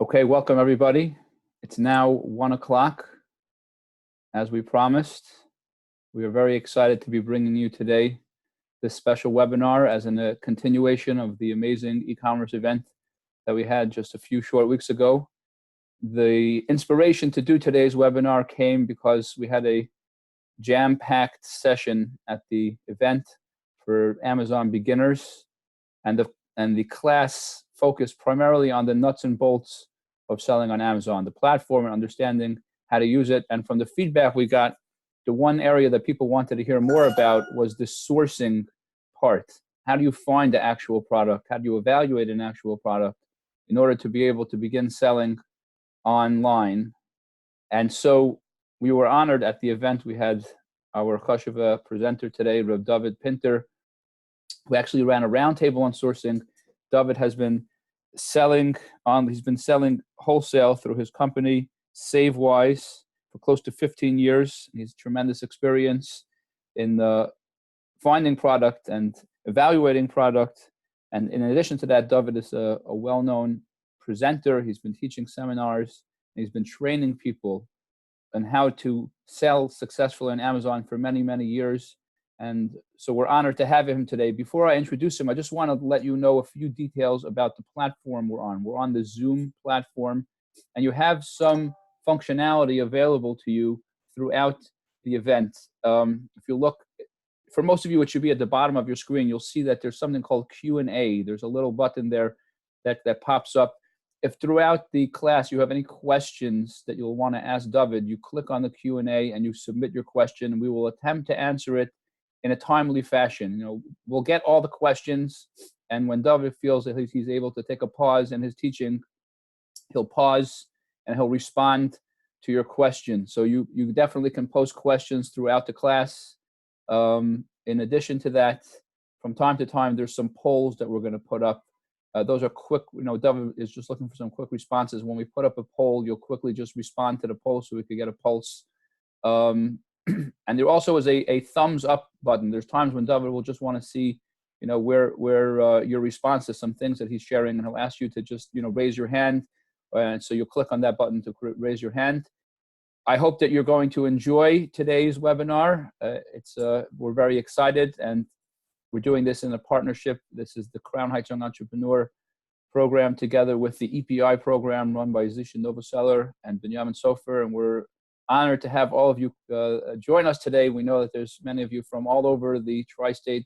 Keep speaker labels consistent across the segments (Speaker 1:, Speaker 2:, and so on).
Speaker 1: Okay, welcome everybody. It's now 1 o'clock. As we promised, we are very excited to be bringing you today this special webinar as a continuation of the amazing e-commerce event that we had just a few short weeks ago. The inspiration to do today's webinar came because we had a jam-packed session at the event for Amazon beginners, and the class focused primarily on the nuts and bolts of selling on Amazon, the platform, and understanding how to use it. And from the feedback we got, the one area that people wanted to hear more about was the sourcing part. How do you find the actual product? How do you evaluate an actual product in order to be able to begin selling online? And so we were honored at the event. We had our Chashuva presenter today, Rav David Pinter, who actually ran a roundtable on sourcing. David has been selling wholesale through his company SaveWise for close to 15 years. He has tremendous experience in finding product and evaluating product. And in addition to that, David is a well-known presenter. He's been teaching seminars, and he's been training people on how to sell successfully on Amazon for many, many years. And so we're honored to have him today. Before I introduce him, I just want to let you know a few details about the platform we're on. We're on the Zoom platform, and you have some functionality available to you throughout the event. If you look, for most of you, it should be at the bottom of your screen. You'll see that there's something called Q&A. There's a little button there that pops up. If throughout the class you have any questions that you'll want to ask David, you click on the Q&A and you submit your question, and we will attempt to answer it in a timely fashion. You know, we'll get all the questions, and when David feels that he's able to take a pause in his teaching, he'll pause and he'll respond to your question. So you definitely can post questions throughout the class. In addition to that, from time to time, there's some polls that we're going to put up. Those are quick. You know, David is just looking for some quick responses. When we put up a poll, you'll quickly just respond to the poll so we could get a pulse. And there also is a thumbs up button. There's times when David will just want to see, you know, where your response to some things that he's sharing, and he'll ask you to just, you know, raise your hand. And so you'll click on that button to raise your hand. I hope that you're going to enjoy today's webinar. We're very excited, and we're doing this in a partnership. This is the Crown Heights Young Entrepreneur program together with the EPI program run by Zisha Wholesaler and Benjamin Sofer, and we're honored to have all of you join us today. We know that there's many of you from all over the tri-state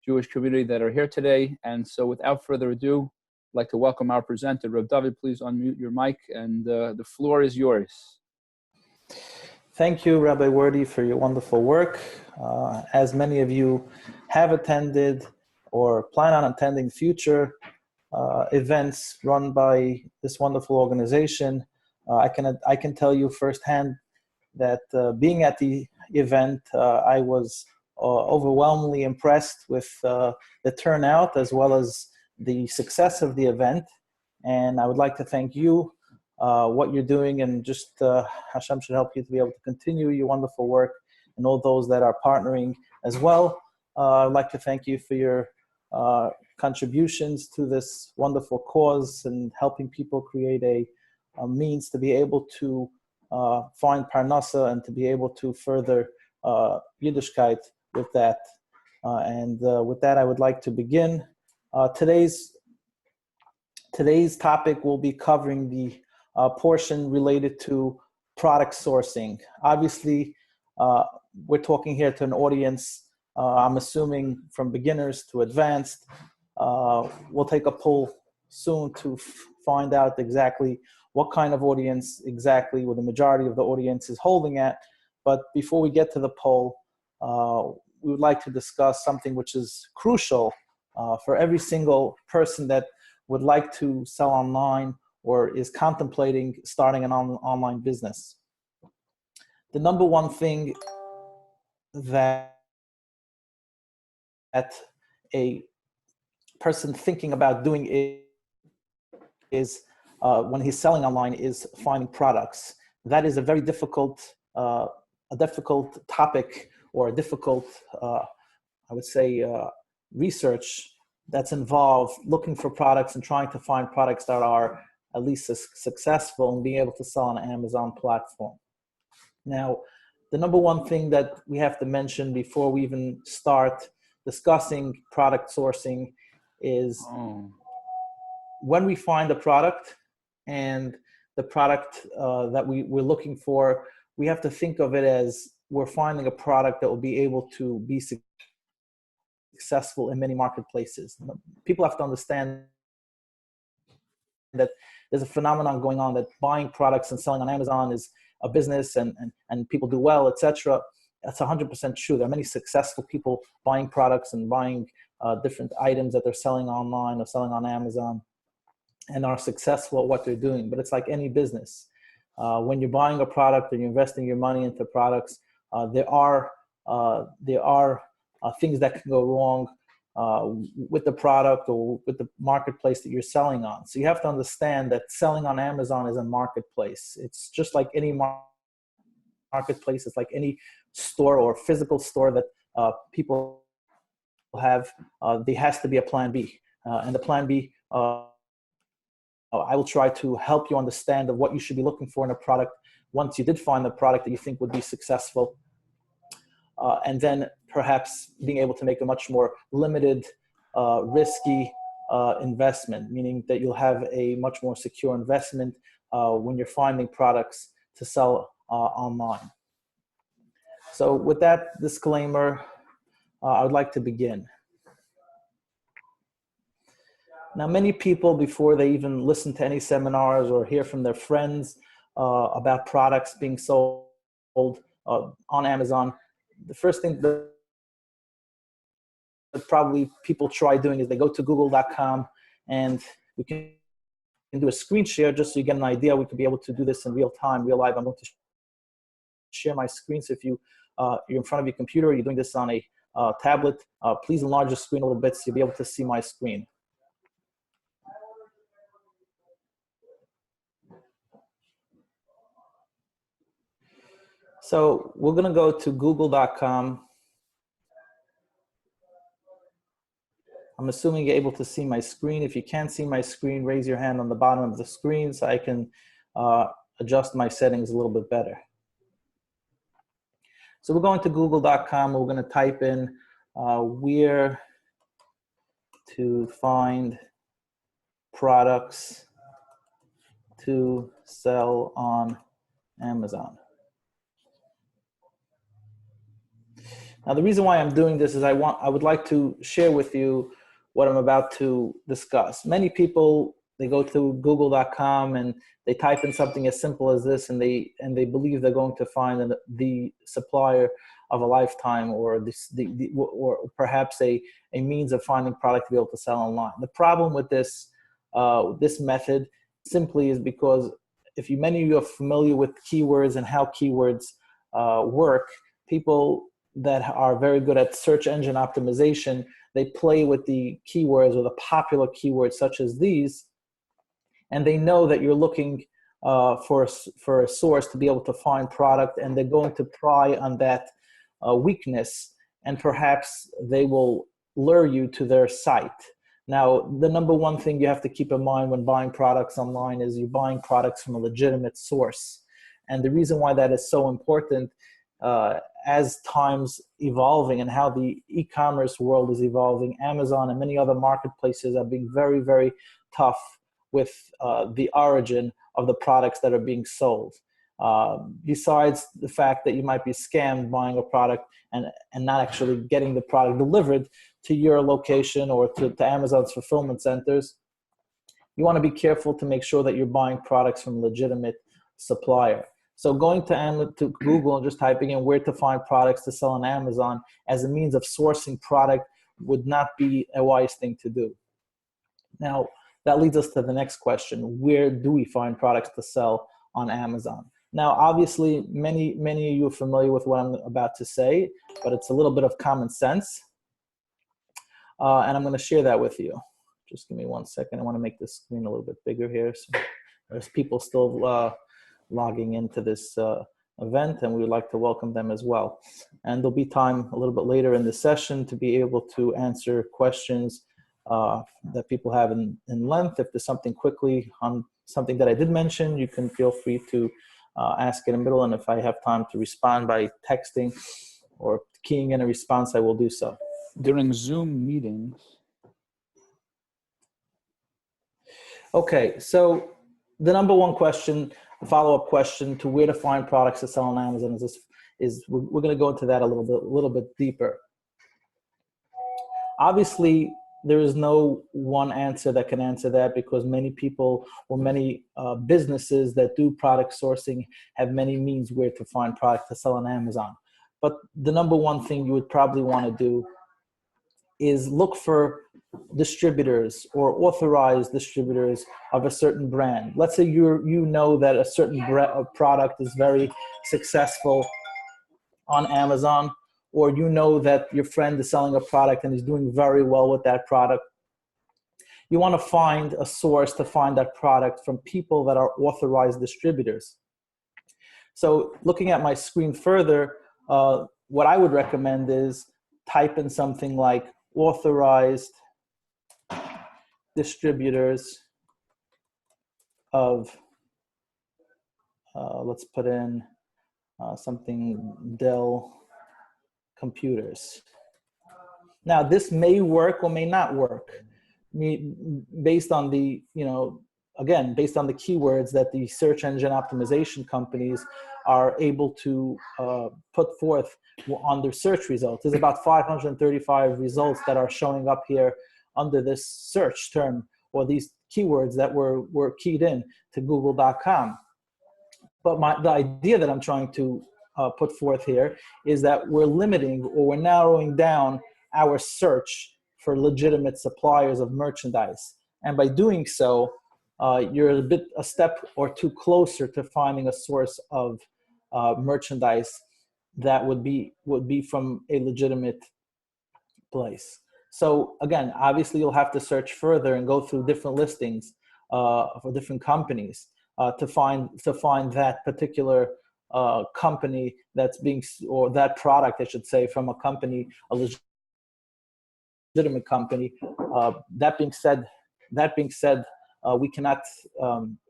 Speaker 1: Jewish community that are here today. And so without further ado, I'd like to welcome our presenter. Rav David, please unmute your mic, and the floor is yours.
Speaker 2: Thank you, Rabbi Wordy, for your wonderful work. As many of you have attended or plan on attending future events run by this wonderful organization, I can tell you firsthand that being at the event, I was overwhelmingly impressed with the turnout as well as the success of the event. And I would like to thank you, what you're doing, and just Hashem should help you to be able to continue your wonderful work, and all those that are partnering as well. I'd like to thank you for your contributions to this wonderful cause and helping people create a means to be able to find parnasa and to be able to further Yiddishkeit with that. With that, I would like to begin. Today's topic will be covering the portion related to product sourcing. Obviously, we're talking here to an audience, I'm assuming from beginners to advanced. We'll take a poll soon to find out exactly what kind of audience exactly, where the majority of the audience is holding at. But before we get to the poll, we would like to discuss something which is crucial for every single person that would like to sell online or is contemplating starting an online business. The number one thing that a person thinking about doing is when he's selling online is finding products. That is a very difficult, topic, or a difficult, I would say, research that's involved looking for products and trying to find products that are at least successful in being able to sell on an Amazon platform. Now, the number one thing that we have to mention before we even start discussing product sourcing is when we find a product and the product that we're looking for, we have to think of it as we're finding a product that will be able to be successful in many marketplaces. People have to understand that there's a phenomenon going on that buying products and selling on Amazon is a business and people do well, etc. That's 100% true. There are many successful people buying products and buying different items that they're selling online or selling on Amazon and are successful at what they're doing. But it's like any business. When you're buying a product and you're investing your money into products, there are things that can go wrong with the product or with the marketplace that you're selling on. So you have to understand that selling on Amazon is a marketplace. It's just like any marketplace. It's like any store or physical store that people have. There has to be a plan B. And the plan B, I will try to help you understand of what you should be looking for in a product once you did find the product that you think would be successful. And then perhaps being able to make a much more limited, risky investment, meaning that you'll have a much more secure investment when you're finding products to sell online. So with that disclaimer, I would like to begin. Now, many people, before they even listen to any seminars or hear from their friends about products being sold on Amazon, the first thing that probably people try doing is they go to google.com, and we can do a screen share just so you get an idea. We could be able to do this in real time, real live. I'm going to share my screen. So if you're in front of your computer, you're doing this on a tablet, please enlarge the screen a little bit so you'll be able to see my screen. So we're going to go to google.com. I'm assuming you're able to see my screen. If you can't see my screen, raise your hand on the bottom of the screen so I can adjust my settings a little bit better. So we're going to google.com. We're going to type in where to find products to sell on Amazon. Now, the reason why I'm doing this is I would like to share with you what I'm about to discuss. Many people, they go to google.com and they type in something as simple as this, and they believe they're going to find the supplier of a lifetime, or or perhaps a means of finding product to be able to sell online. The problem with this method simply is because if many of you are familiar with keywords and how keywords work, people that are very good at search engine optimization, they play with the keywords or the popular keywords such as these, and they know that you're looking for a source to be able to find product, and they're going to pry on that weakness, and perhaps they will lure you to their site. Now, the number one thing you have to keep in mind when buying products online is you're buying products from a legitimate source. And the reason why that is so important, as time's evolving and how the e-commerce world is evolving, Amazon and many other marketplaces are being very, very tough with the origin of the products that are being sold. Besides the fact that you might be scammed buying a product and not actually getting the product delivered to your location or to Amazon's fulfillment centers, you want to be careful to make sure that you're buying products from a legitimate supplier. So going to Google and just typing in where to find products to sell on Amazon as a means of sourcing product would not be a wise thing to do. Now, that leads us to the next question. Where do we find products to sell on Amazon? Now, obviously, many of you are familiar with what I'm about to say, but it's a little bit of common sense. And I'm going to share that with you. Just give me 1 second. I want to make this screen a little bit bigger here. So there's people still logging into this event, and we would like to welcome them as well. And there'll be time a little bit later in the session to be able to answer questions that people have in length. If there's something quickly on something that I did mention, you can feel free to ask in the middle. And if I have time to respond by texting or keying in a response, I will do so.
Speaker 1: During Zoom meetings.
Speaker 2: Okay, so the number one question, the follow-up question to where to find products to sell on Amazon is we're going to go into that a little bit deeper. Obviously, there is no one answer that can answer that, because many people or many businesses that do product sourcing have many means where to find product to sell on Amazon. But the number one thing you would probably want to do is look for distributors or authorized distributors of a certain brand. Let's say you know that a certain product is very successful on Amazon, or you know that your friend is selling a product and is doing very well with that product. You want to find a source to find that product from people that are authorized distributors. So looking at my screen further, what I would recommend is type in something like authorized distributors of, let's put in something Dell computers. Now, this may work or may not work based on the, again, based on the keywords that the search engine optimization companies are able to put forth on their search results. There's about 535 results that are showing up here under this search term, or these keywords that were keyed in to google.com. But the idea that I'm trying to put forth here is that we're limiting, or we're narrowing down our search for legitimate suppliers of merchandise. And by doing so, you're a step or two closer to finding a source of merchandise that would be from a legitimate place. So again, obviously you'll have to search further and go through different listings for different companies to find that particular company that's being, or that product, I should say, from a company, a legitimate company. That being said, we cannot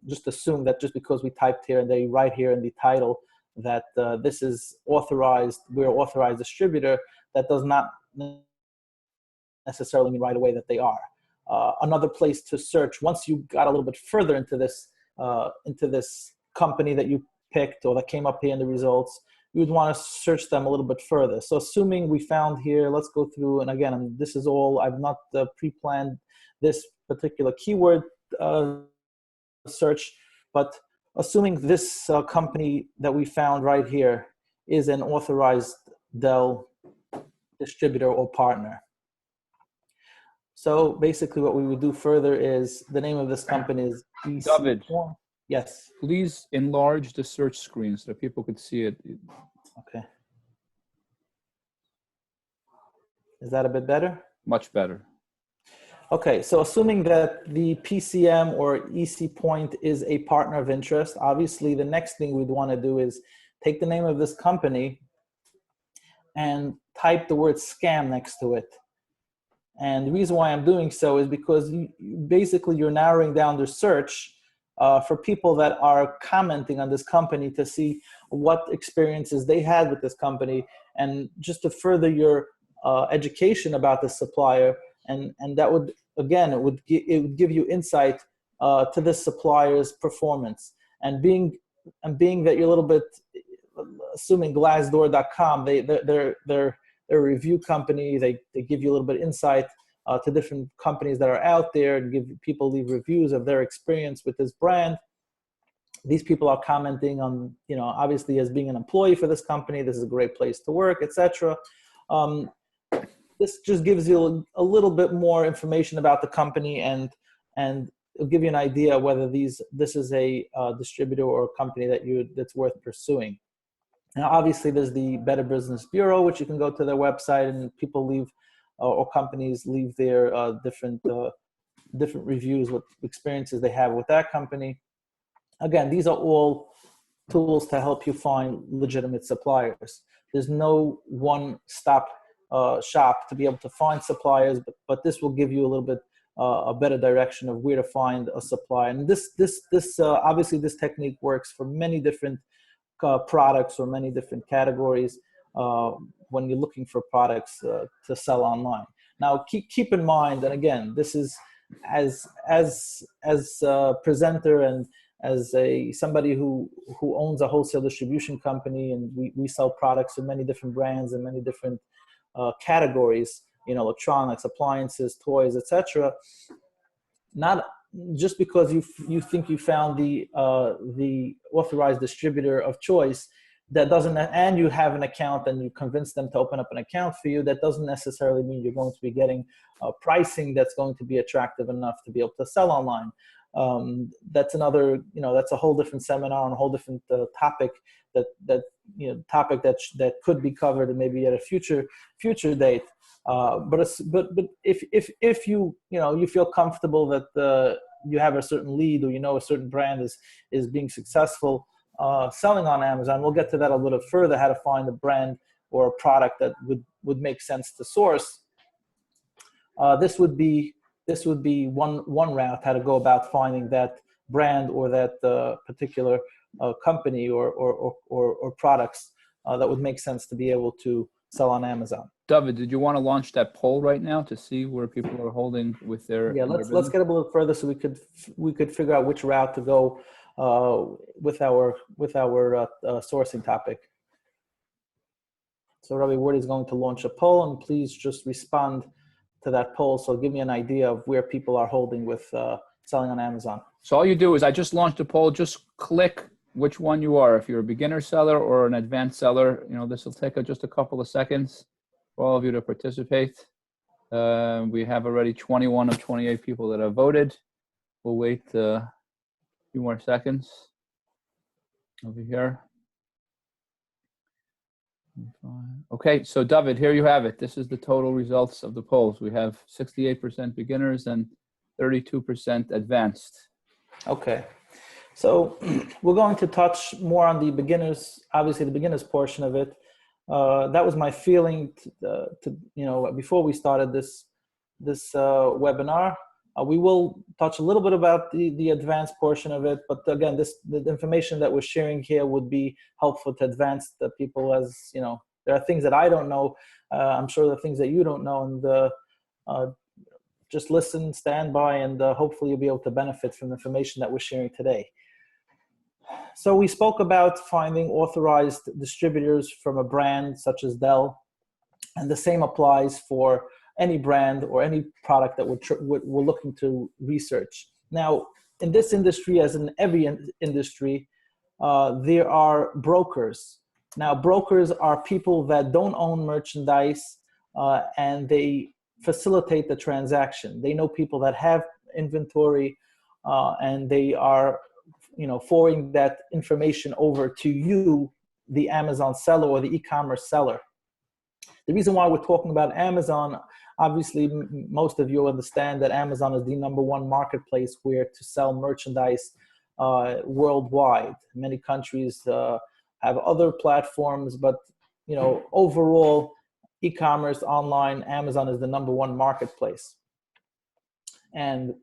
Speaker 2: just assume that just because we typed here and they write here in the title that this is authorized, we're authorized distributor, that does not necessarily mean right away that they are. Another place to search, once you got a little bit further into this company that you picked or that came up here in the results, you would want to search them a little bit further. So assuming we found here, let's go through, and again, this is all, I've not pre-planned this particular keyword search, but assuming this company that we found right here is an authorized Dell distributor or partner. So basically what we would do further is, the name of this company is
Speaker 1: David.
Speaker 2: Yes.
Speaker 1: Please enlarge the search screen so that people could see it.
Speaker 2: Okay. Is that a bit better?
Speaker 1: Much better.
Speaker 2: Okay, so assuming that the PCM or EC Point is a partner of interest, obviously the next thing we'd want to do is take the name of this company and type the word scam next to it. And the reason why I'm doing so is because basically you're narrowing down the search for people that are commenting on this company to see what experiences they had with this company, and just to further your education about the supplier. And that would, again, it would give you insight to this supplier's performance. And being that you're a little bit assuming Glassdoor.com, they're a review company. They give you a little bit of insight to different companies that are out there, and give people leave reviews of their experience with this brand. These people are commenting on, obviously as being an employee for this company, this is a great place to work, etc. This just gives you a little bit more information about the company, and it'll give you an idea whether this is a distributor or a company that's worth pursuing. Now, obviously, there's the Better Business Bureau, which you can go to their website, and people leave, or companies leave their different reviews, what experiences they have with that company. Again, these are all tools to help you find legitimate suppliers. There's no one-stop shop to be able to find suppliers, but this will give you a little bit a better direction of where to find a supply. And this obviously this technique works for many different products or many different categories when you're looking for products to sell online. Now, keep in mind, and again, this is as a presenter and as somebody who owns a wholesale distribution company, and we sell products in many different brands and many different categories, electronics, appliances, toys, etc. Not just because you think you found the authorized distributor of choice, that doesn't, and you have an account and you convince them to open up an account for you, that doesn't necessarily mean you're going to be getting pricing that's going to be attractive enough to be able to sell online. That's another, that's a whole different seminar and a whole different topic that could be covered and maybe at a future date. But if you feel comfortable that you have a certain lead, or a certain brand is being successful selling on Amazon, we'll get to that a little further, how to find a brand or a product that would make sense to source. This would be one route, how to go about finding that brand or that particular company or products that would make sense to be able to sell on Amazon.
Speaker 1: David, did you want to launch that poll right now to see where people are holding with their?
Speaker 2: Yeah, let's get a little further so we could figure out which route to go with our sourcing topic. So Rabbi Ward is going to launch a poll, and please just respond to that poll. So give me an idea of where people are holding with selling on Amazon.
Speaker 1: So all you do is, I just launched a poll. Just click which one you are. If you're a beginner seller or an advanced seller, this will take just a couple of seconds for all of you to participate. We have already 21 of 28 people that have voted. We'll wait a few more seconds over here. Okay, so David, here you have it. This is the total results of the polls. We have 68% beginners and 32% advanced.
Speaker 2: Okay, so we're going to touch more on the beginners, obviously the beginners portion of it. That was my feeling before we started this webinar. We will touch a little bit about the advanced portion of it, but again, the information that we're sharing here would be helpful to advanced people, as there are things that I don't know. I'm sure there are things that you don't know, and just listen, stand by, and hopefully you'll be able to benefit from the information that we're sharing today. So we spoke about finding authorized distributors from a brand such as Dell, and the same applies for any brand or any product that we're looking to research. Now, in this industry, as in every industry, there are brokers. Now, brokers are people that don't own merchandise, and they facilitate the transaction. They know people that have inventory, and they are forwarding that information over to you, the Amazon seller or the e-commerce seller. The reason why we're talking about Amazon, obviously most of you understand that Amazon is the #1 marketplace where to sell merchandise worldwide. Many countries have other platforms, but overall, e-commerce online, Amazon is the #1 marketplace. And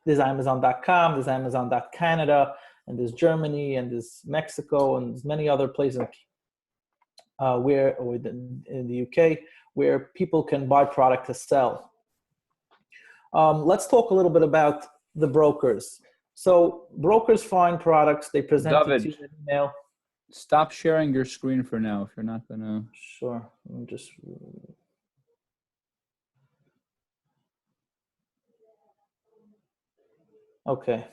Speaker 2: there's Amazon.com, there's Amazon.Canada, and there's Germany, and there's Mexico, and there's many other places in the UK where people can buy product to sell. Let's talk a little bit about the brokers. So brokers find products, they present it to you in email.
Speaker 1: Stop sharing your screen for now if you're not gonna.
Speaker 2: Sure, I'm just. Okay.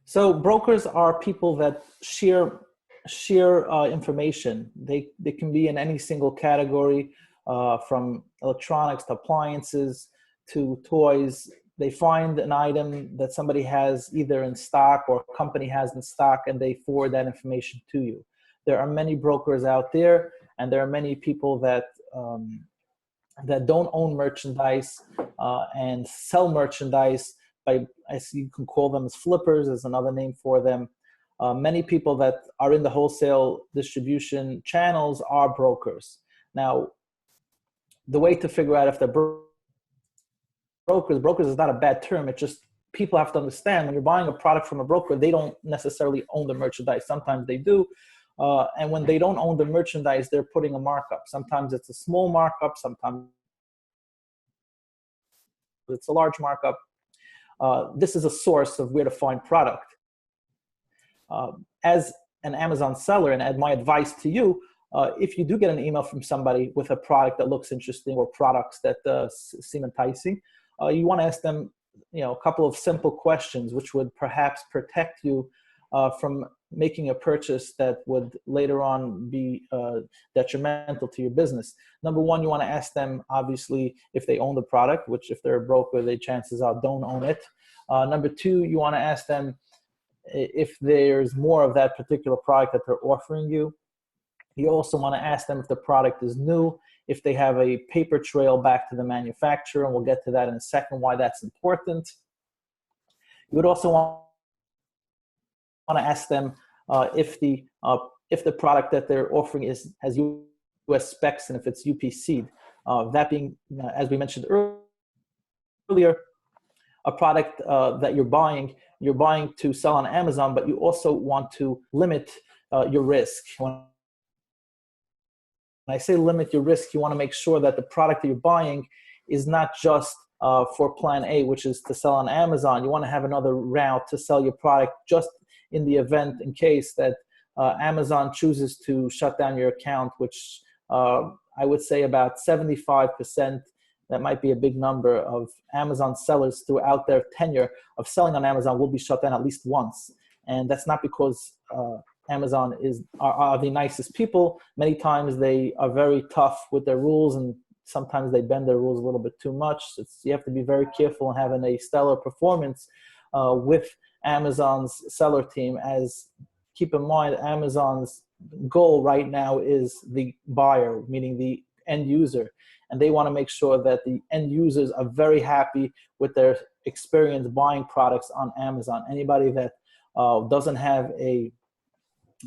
Speaker 2: So brokers are people that share information. They can be in any single category, from electronics to appliances to toys. They find an item that somebody has either in stock or a company has in stock, and they forward that information to you. There are many brokers out there, and there are many people that don't own merchandise and sell merchandise by, as you can call them, as flippers, is another name for them. Many people that are in the wholesale distribution channels are brokers. Now, the way to figure out if they're brokers is not a bad term. It's just people have to understand when you're buying a product from a broker, they don't necessarily own the merchandise. Sometimes they do. And when they don't own the merchandise, they're putting a markup. Sometimes it's a small markup. Sometimes it's a large markup. This is a source of where to find product. As an Amazon seller, and my advice to you, if you do get an email from somebody with a product that looks interesting or products that seem enticing, you want to ask them, a couple of simple questions, which would perhaps protect you from making a purchase that would later on be detrimental to your business. Number one, you want to ask them, obviously, if they own the product, which if they're a broker, they chances are don't own it. Number two, you want to ask them if there's more of that particular product that they're offering you. You also want to ask them if the product is new, if they have a paper trail back to the manufacturer, and we'll get to that in a second, why that's important. You would also want to ask them if the product that they're offering has US specs and if it's UPC'd. That being, as we mentioned earlier, a product that you're buying to sell on Amazon, but you also want to limit your risk. When I say limit your risk, you want to make sure that the product that you're buying is not just for plan A, which is to sell on Amazon. You want to have another route to sell your product just in the event, in case that Amazon chooses to shut down your account, which I would say about 75%, that might be a big number, of Amazon sellers throughout their tenure of selling on Amazon will be shut down at least once. And that's not because Amazon are the nicest people. Many times they are very tough with their rules, and sometimes they bend their rules a little bit too much. You have to be very careful in having a stellar performance with Amazon's seller team, as keep in mind Amazon's goal right now is the buyer, meaning the end user. And they want to make sure that the end users are very happy with their experience buying products on Amazon. Anybody that doesn't have a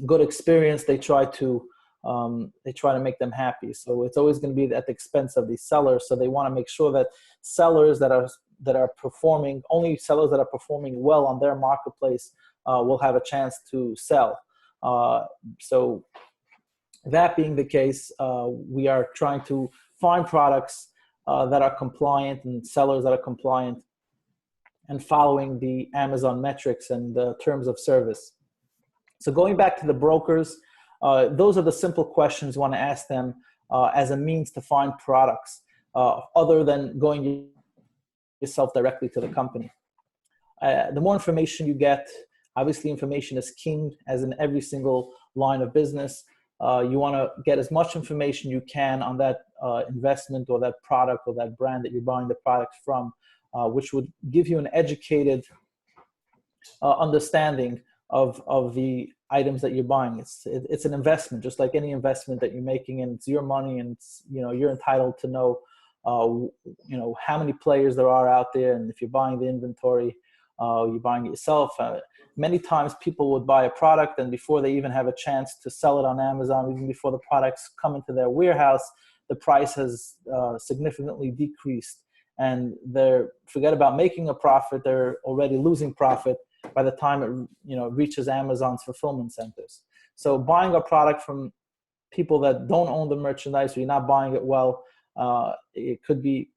Speaker 2: good experience, they try to make them happy. So it's always going to be at the expense of the seller. So they want to make sure that sellers that are performing, only sellers that are performing well on their marketplace will have a chance to sell. So that being the case, we are trying to find products that are compliant and sellers that are compliant and following the Amazon metrics and the terms of service. So going back to the brokers, those are the simple questions you want to ask them as a means to find products other than going yourself directly to the company. The more information you get, obviously information is king, as in every single line of business. You want to get as much information you can on that investment or that product or that brand that you're buying the product from, which would give you an educated understanding of the items that you're buying. It's an investment, just like any investment that you're making, and it's your money, and it's, you're entitled to know how many players there are out there, and if you're buying the inventory, you're buying it yourself. Many times people would buy a product, and before they even have a chance to sell it on Amazon, even before the products come into their warehouse, the price has significantly decreased, and forget about making a profit, they're already losing profit by the time it reaches Amazon's fulfillment centers. So buying a product from people that don't own the merchandise, or you're not buying it well, it could be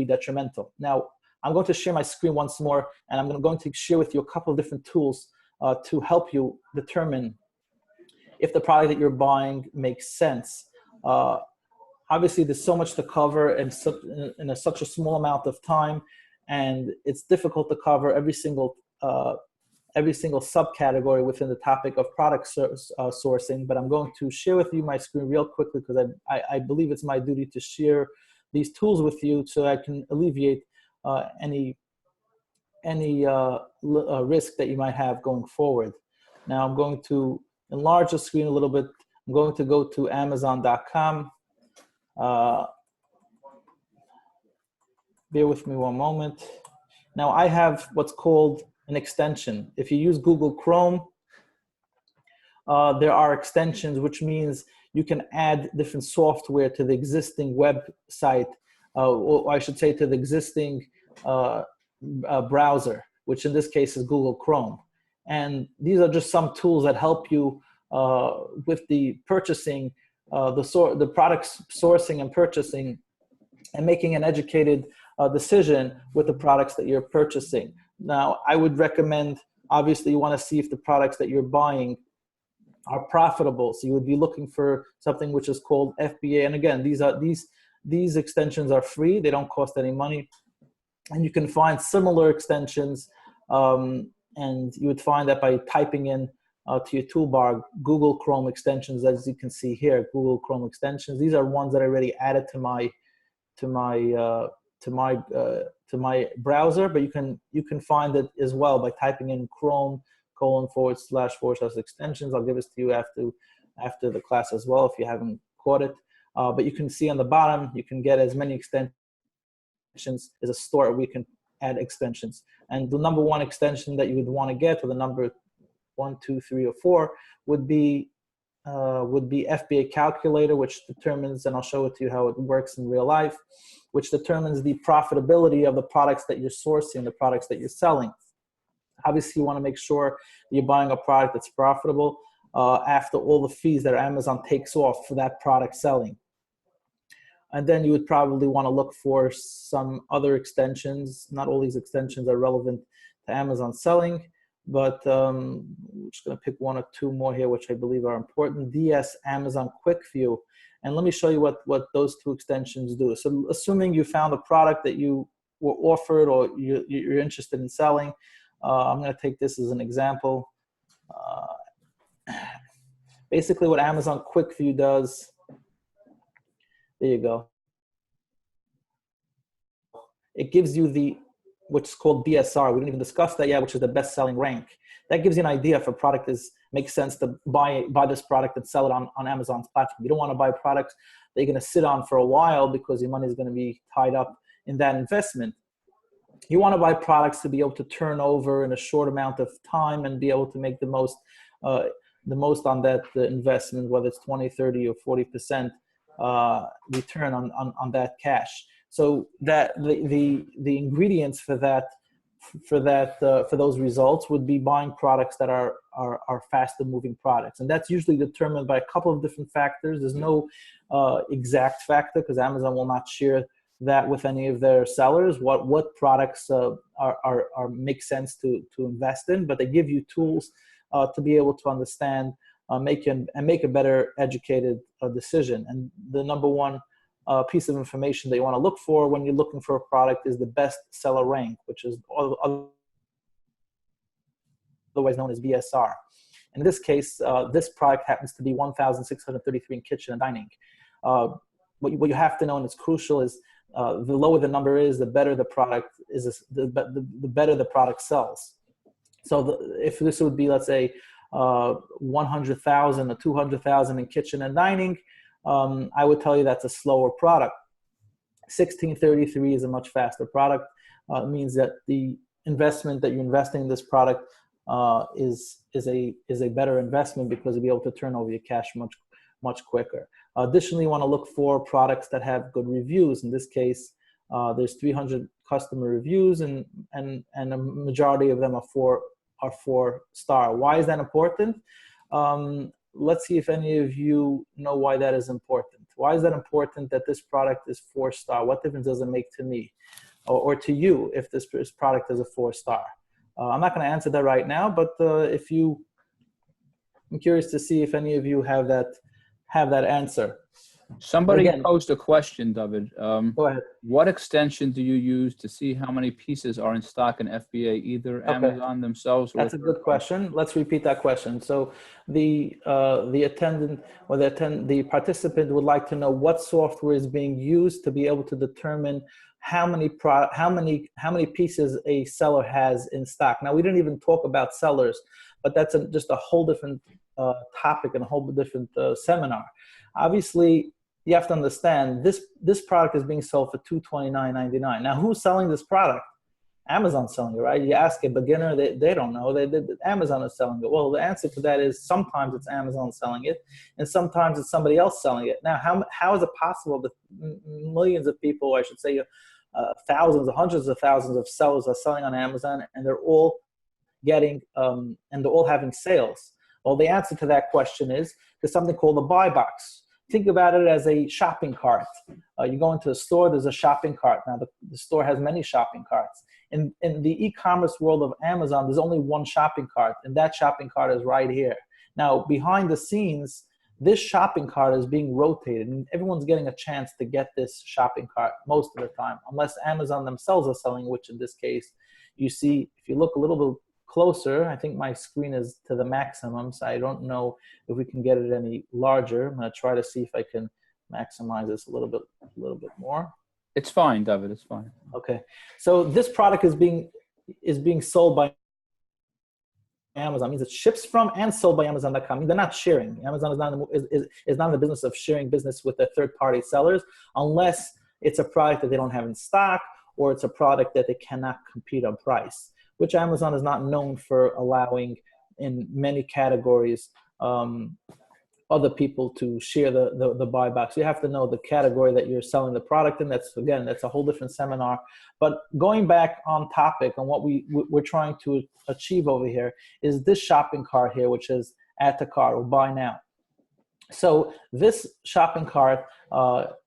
Speaker 2: detrimental. Now, I'm going to share my screen once more, and I'm going to share with you a couple of different tools to help you determine if the product that you're buying makes sense. Obviously, there's so much to cover in such a small amount of time, and it's difficult to cover every single subcategory within the topic of product sourcing. But I'm going to share with you my screen real quickly, because I believe it's my duty to share these tools with you so I can alleviate any risk that you might have going forward. Now I'm going to enlarge the screen a little bit. I'm going to go to Amazon.com. Bear with me one moment. Now I have what's called an extension. If you use Google Chrome, there are extensions, which means you can add different software to the existing website, or I should say to the existing browser, which in this case is Google Chrome. And these are just some tools that help you with the purchasing, the products sourcing and purchasing, and making an educated decision with the products that you're purchasing. Now, I would recommend, obviously, you want to see if the products that you're buying are profitable. So you would be looking for something which is called FBA. And again, these extensions are free. They don't cost any money. And you can find similar extensions. And you would find that by typing in to your toolbar, Google Chrome extensions, as you can see here, Google Chrome extensions. These are ones that I already added to my browser, but you can find it as well by typing in Chrome // extensions. I'll give this to you after the class as well if you haven't caught it. But you can see on the bottom, you can get as many extensions as a store where we can add extensions. And the number one extension that you would want to get, or the number 1, 2, 3, or 4, would be Fba Calculator, which determines, and I'll show it to you how it works in real life, which determines the profitability of the products that you're sourcing, the products that you're selling. Obviously, you want to make sure you're buying a product that's profitable after all the fees that Amazon takes off for that product selling. And then you would probably want to look for some other extensions. Not all these extensions are relevant to Amazon selling, but we're just going to pick 1 or 2 more here, which I believe are important. DS Amazon Quick View. And let me show you what those 2 extensions do. So assuming you found a product that you were offered or you're interested in selling, I'm going to take this as an example. Basically what Amazon Quick View does, there you go. It gives you what's called BSR. We didn't even discuss that yet, which is the best-selling rank. That gives you an idea if a product makes sense to buy this product and sell it on Amazon's platform. You don't want to buy products that you're going to sit on for a while because your money is going to be tied up in that investment. You want to buy products to be able to turn over in a short amount of time and be able to make the most on that investment, whether it's 20, 30, or 40% return on that cash. So that the ingredients for those results would be buying products that are faster moving products, and that's usually determined by a couple of different factors. There's no exact factor because Amazon will not share that with any of their sellers. What products make sense to invest in, but they give you tools to be able to understand, make a better educated decision. And the number one piece of information that you want to look for when you're looking for a product is the Bestseller Rank, which is otherwise known as BSR. In this case, this product happens to be 1,633 in kitchen and dining. What you have to know, and it's crucial, is the lower the number is, the better the product is, the better the product sells. So if this would be, let's say, 100,000 or 200,000 in kitchen and dining, I would tell you that's a slower product. 1633 is a much faster product. It means that the investment that you're investing in this product is a better investment because you'll be able to turn over your cash much quicker. Additionally, you want to look for products that have good reviews. In this case, there's 300 customer reviews, and a majority of them are 4-star. Why is that important? Let's see if any of you know why that is important. Why is that important that this product is 4-star? What difference does it make to me or to you if this product is a 4-star? I'm not going to answer that right now, but I'm curious to see if any of you have that answer.
Speaker 1: Somebody posed a question, David.
Speaker 2: Go ahead.
Speaker 1: What extension do you use to see how many pieces are in stock in FBA, either Amazon themselves or...
Speaker 2: That's a good question. Let's repeat that question. So the attendant or the participant would like to know what software is being used to be able to determine how many pieces a seller has in stock. Now, we didn't even talk about sellers, but that's just a whole different topic and a whole different seminar. Obviously, you have to understand this product is being sold for $229.99. Now, who's selling this product? Amazon's selling it, right? You ask a beginner, they don't know. Amazon is selling it. Well, the answer to that is sometimes it's Amazon selling it, and sometimes it's somebody else selling it. Now, how is it possible that millions of people, I should say, thousands or hundreds of thousands of sellers are selling on Amazon, and they're all getting and they're all having sales? Well, the answer to that question is there's something called a buy box. Think about it as a shopping cart. You go into a store, there's a shopping cart. Now, the store has many shopping carts. In the e-commerce world of Amazon, there's only one shopping cart, and that shopping cart is right here. Now, behind the scenes, this shopping cart is being rotated, and everyone's getting a chance to get this shopping cart most of the time, unless Amazon themselves are selling, which in this case, you see, if you look a little bit closer, I think my screen is to the maximum, so I don't know if we can get it any larger. I'm going to try to see if I can maximize this a little bit more.
Speaker 1: It's fine, David. It's fine.
Speaker 2: Okay, so this product is being sold by Amazon. It means it ships from and sold by Amazon.com. They're not sharing. Amazon is not in the business of sharing business with the third-party sellers unless it's a product that they don't have in stock or it's a product that they cannot compete on price, which Amazon is not known for allowing in many categories other people to share the buy box. You have to know the category that you're selling the product in. That's a whole different seminar. But going back on topic on what we're trying to achieve over here is this shopping cart here, which is add to cart or buy now. So this shopping cart,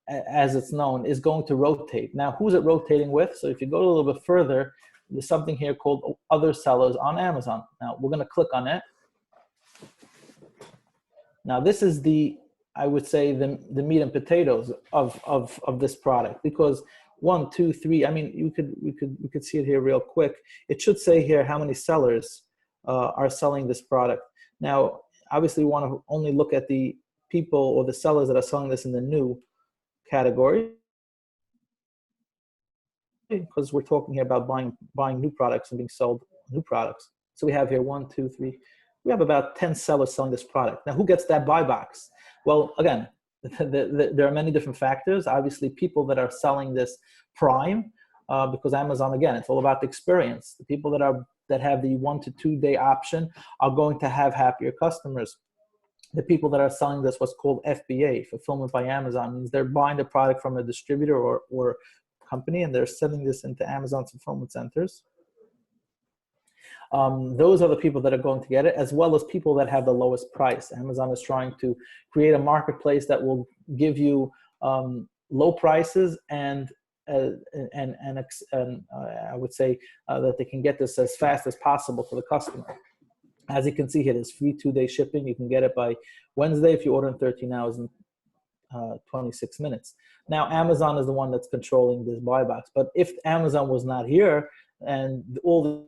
Speaker 2: as it's known, is going to rotate. Now, who's it rotating with? So if you go a little bit further, there's something here called other sellers on Amazon. Now, we're going to click on it. Now, this is I would say the meat and potatoes of this product, because 1, 2, 3. I mean, we could see it here real quick. It should say here how many sellers are selling this product. Now, obviously, we want to only look at the people or the sellers that are selling this in the new category, because we're talking here about buying new products and being sold new products. So we have here 1, 2, 3. We have about 10 sellers selling this product. Now, who gets that buy box? Well, again, there are many different factors. Obviously, people that are selling this prime, because Amazon, again, it's all about the experience. The people that have the 1 to 2 day option are going to have happier customers. The people that are selling this, what's called FBA, fulfillment by Amazon, means they're buying the product from a distributor or company, and they're sending this into Amazon's fulfillment centers. Those are the people that are going to get it, as well as people that have the lowest price. Amazon is trying to create a marketplace that will give you low prices and I would say that they can get this as fast as possible to the customer. As you can see here, there's free 2-day shipping. You can get it by Wednesday if you order in 13 hours and 26 minutes. Now, Amazon is the one that's controlling this buy box. But if Amazon was not here and all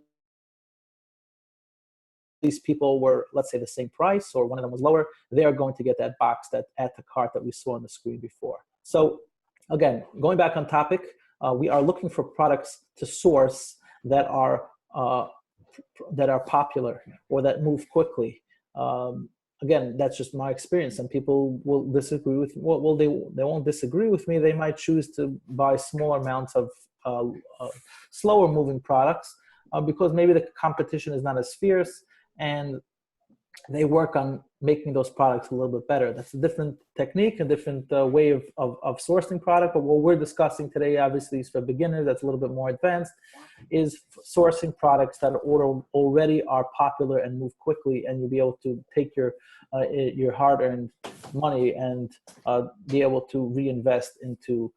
Speaker 2: these people were, let's say, the same price, or one of them was lower, they are going to get that box, that add to cart that we saw on the screen before. So again, going back on topic, we are looking for products to source that are popular or that move quickly. Again, that's just my experience. Some people will disagree with me. Well, they won't disagree with me. They might choose to buy small amounts of slower moving products because maybe the competition is not as fierce, and they work on making those products a little bit better. That's a different technique, a different way of sourcing product. But what we're discussing today, obviously, is for beginners. That's a little bit more advanced, is sourcing products that already are popular and move quickly, and you'll be able to take your hard-earned money and be able to reinvest into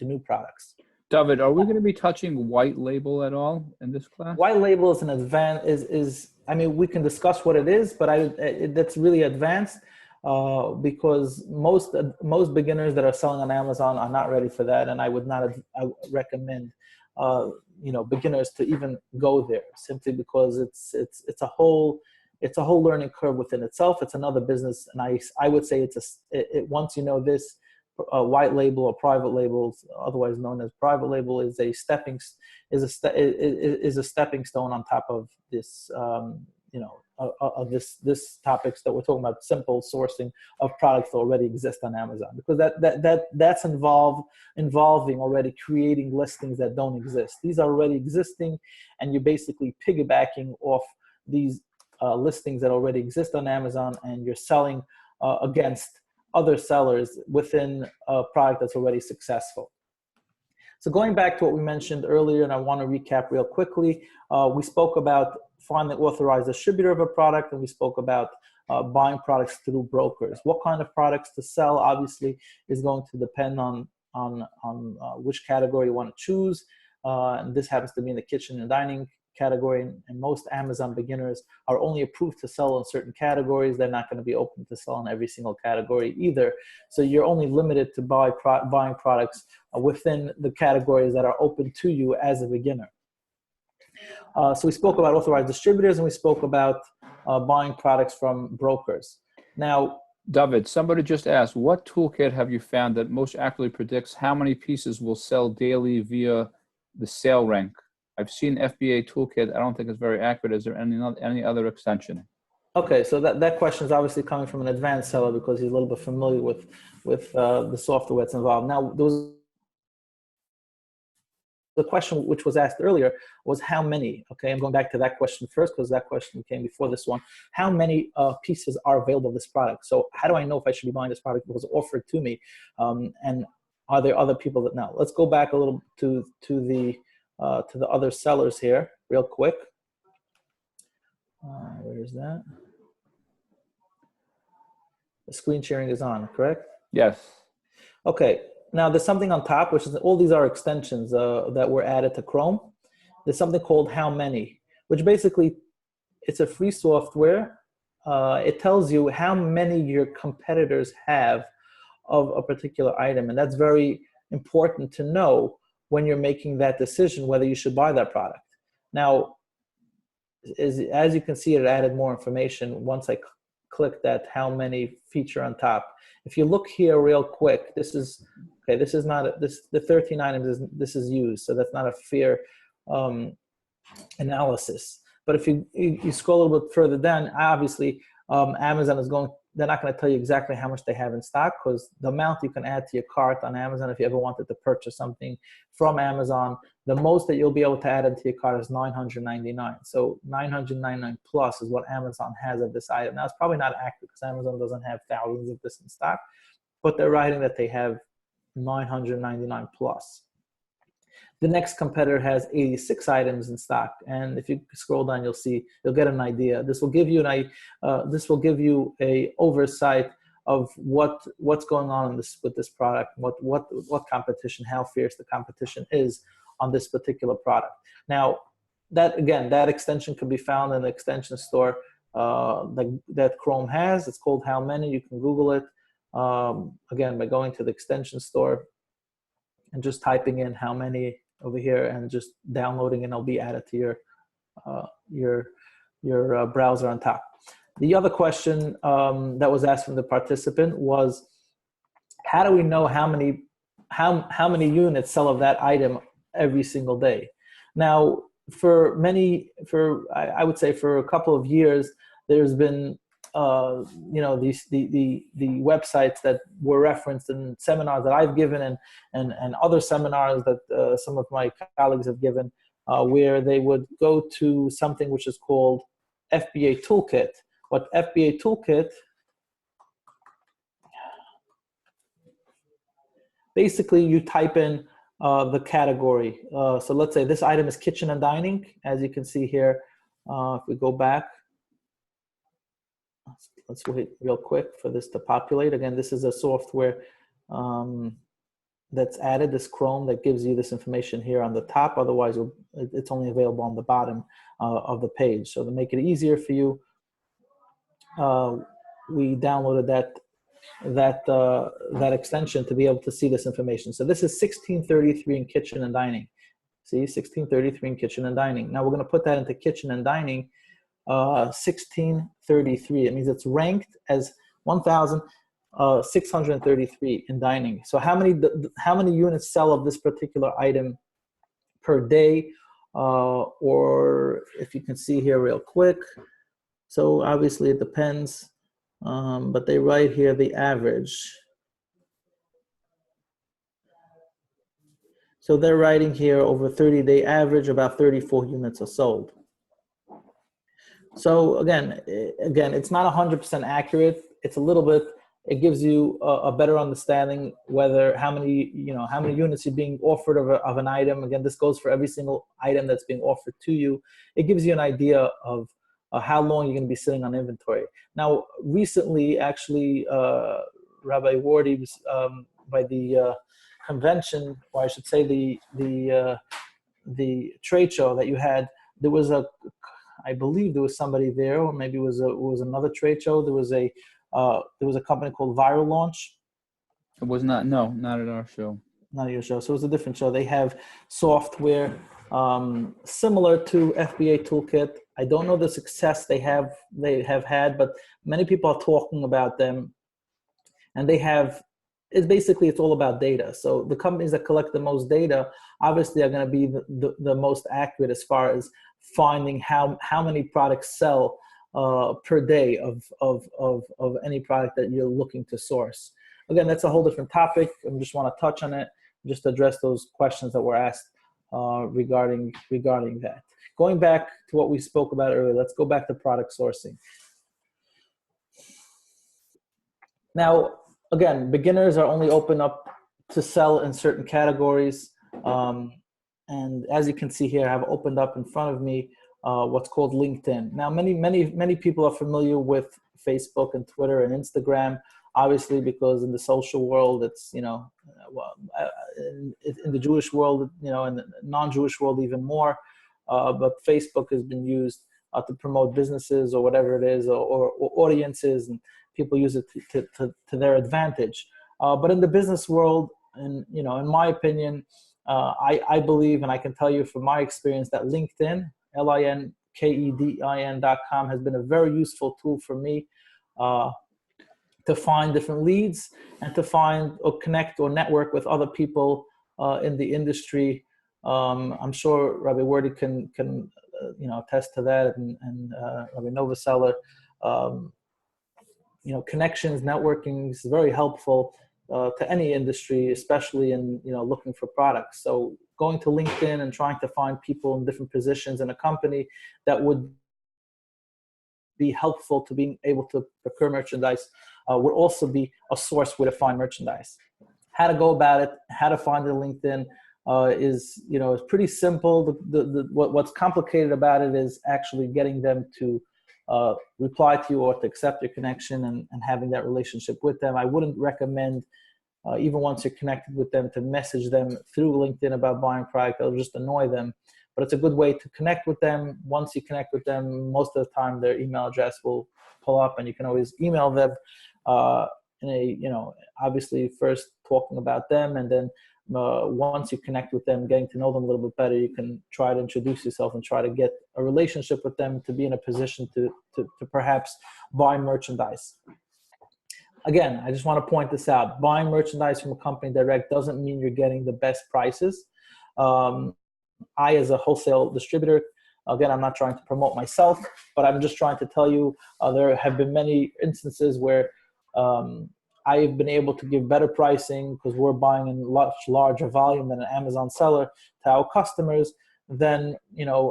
Speaker 2: new products.
Speaker 1: David, are we going to be touching white label at all in this class?
Speaker 2: White label is an advanced, I mean, we can discuss what it is, but that's really advanced because most beginners that are selling on Amazon are not ready for that, and I would recommend beginners to even go there, simply because it's a whole learning curve within itself. It's another business, and I would say once you know this. White label or private labels, otherwise known as private label, is a stepping stone on top of this this topics that we're talking about, simple sourcing of products that already exist on Amazon, because that's involving already creating listings that don't exist. These are already existing, and you're basically piggybacking off these listings that already exist on Amazon, and you're selling against other sellers within a product that's already successful. So going back to what we mentioned earlier, and I want to recap real quickly, we spoke about finding the authorized distributor of a product, and we spoke about buying products through brokers. What kind of products to sell, obviously, is going to depend on which category you want to choose. And this happens to be in the kitchen and dining category, and most Amazon beginners are only approved to sell in certain categories. They're not going to be open to sell in every single category either. So you're only limited to buying products within the categories that are open to you as a beginner. So we spoke about authorized distributors, and we spoke about buying products from brokers. Now,
Speaker 1: David, somebody just asked, what toolkit have you found that most accurately predicts how many pieces will sell daily via the sale rank? I've seen Fba Toolkit. I don't think it's very accurate. Is there any other extension?
Speaker 2: Okay, so that question is obviously coming from an advanced seller because he's a little bit familiar with the software that's involved. Now, the question which was asked earlier was how many. Okay, I'm going back to that question first because that question came before this one. How many pieces are available of this product? So how do I know if I should be buying this product because it was offered to me? And are there other people that know? Let's go back a little to the other sellers here real quick. Where is that? The screen sharing is on, correct?
Speaker 1: Yes.
Speaker 2: Okay, now there's something on top, which is all these are extensions that were added to Chrome. There's something called How Many, which basically it's a free software. It tells you how many your competitors have of a particular item, and that's very important to know when you're making that decision whether you should buy that product. Now, as you can see, it added more information once I click that how many feature on top. If you look here real quick, this is okay. This is not the 13 items. This is used, so that's not a fair analysis. But if you scroll a little bit further down, obviously Amazon is they're not going to tell you exactly how much they have in stock, because the amount you can add to your cart on Amazon, if you ever wanted to purchase something from Amazon, the most that you'll be able to add into your cart is $999. So $999 plus is what Amazon has of this item. Now, it's probably not accurate because Amazon doesn't have thousands of this in stock, but they're writing that they have $999 plus. The next competitor has 86 items in stock, and if you scroll down, you'll get an idea. This will give you a oversight of what's going on with this product, what competition, how fierce the competition is on this particular product. Now, that extension can be found in the extension store that Chrome has. It's called How Many. You can Google it again by going to the extension store and just typing in How Many over here and just downloading, and it'll be added to your browser on top. The other question that was asked from the participant was, how do we know how many units sell of that item every single day? Now, I would say for a couple of years, there's been the websites that were referenced in seminars that I've given and other seminars that some of my colleagues have given, where they would go to something which is called Fba Toolkit. What Fba Toolkit, basically you type in the category. So let's say this item is kitchen and dining, as you can see here. If we go back, let's wait real quick for this to populate. Again, this is a software that's added, this Chrome, that gives you this information here on the top. Otherwise, it's only available on the bottom of the page. So to make it easier for you, we downloaded that extension to be able to see this information. So this is 1633 in kitchen and dining. See, 1633 in kitchen and dining. Now we're going to put that into kitchen and dining. 1633. It means it's ranked as 1,633 in dining. So how many units sell of this particular item per day? Or if you can see here real quick, So obviously it depends, but they write here the average. So they're writing here over 30-day average, about 34 units are sold. So again, it's not 100% accurate. It's a little bit, it gives you a better understanding whether how many units you're being offered of an item. Again, this goes for every single item that's being offered to you. It gives you an idea of how long you're going to be sitting on inventory. Now, recently, actually, Rabbi Wardy was by the convention, or I should say the trade show that you had. There was I believe there was somebody there, or maybe it was another trade show. There was a company called Viral Launch.
Speaker 1: It was not, no, not at our show.
Speaker 2: Not at your show. So it was a different show. They have software similar to FBA Toolkit. I don't know the success they have had, but many people are talking about them, and it's all about data. So the companies that collect the most data obviously are going to be the most accurate as far as finding how many products sell per day of any product that you're looking to source. Again, that's a whole different topic. I just want to touch on it, just to address those questions that were asked regarding that. Going back to what we spoke about earlier, let's go back to product sourcing. Now, again, beginners are only open up to sell in certain categories. And as you can see here, I have opened up in front of me what's called LinkedIn. Now, many people are familiar with Facebook and Twitter and Instagram, obviously, because in the social world, it's, in the Jewish world, in the non-Jewish world even more. But Facebook has been used to promote businesses or whatever it is, or audiences, and people use it to their advantage. But in the business world, and in my opinion, I believe, and I can tell you from my experience, that LinkedIn, LinkedIn.com, has been a very useful tool for me to find different leads and to find or connect or network with other people in the industry. I'm sure Rabbi Wardy can attest to that, and Rabbi Wholesaler. Connections, networking is very helpful to any industry, especially in looking for products. So going to LinkedIn and trying to find people in different positions in a company that would be helpful to being able to procure merchandise would also be a source where to find merchandise. How to go about it, how to find the LinkedIn is pretty simple. What's complicated about it is actually getting them to reply to you or to accept your connection and having that relationship with them. I wouldn't recommend, even once you're connected with them, to message them through LinkedIn about buying product. It'll just annoy them. But it's a good way to connect with them. Once you connect with them, most of the time their email address will pull up, and you can always email them obviously first talking about them, and then once you connect with them, getting to know them a little bit better, you can try to introduce yourself and try to get a relationship with them to be in a position to perhaps buy merchandise. Again, I just want to point this out. Buying merchandise from a company direct doesn't mean you're getting the best prices. I, as a wholesale distributor, again, I'm not trying to promote myself, but I'm just trying to tell you there have been many instances where I've been able to give better pricing because we're buying in much larger volume than an Amazon seller to our customers than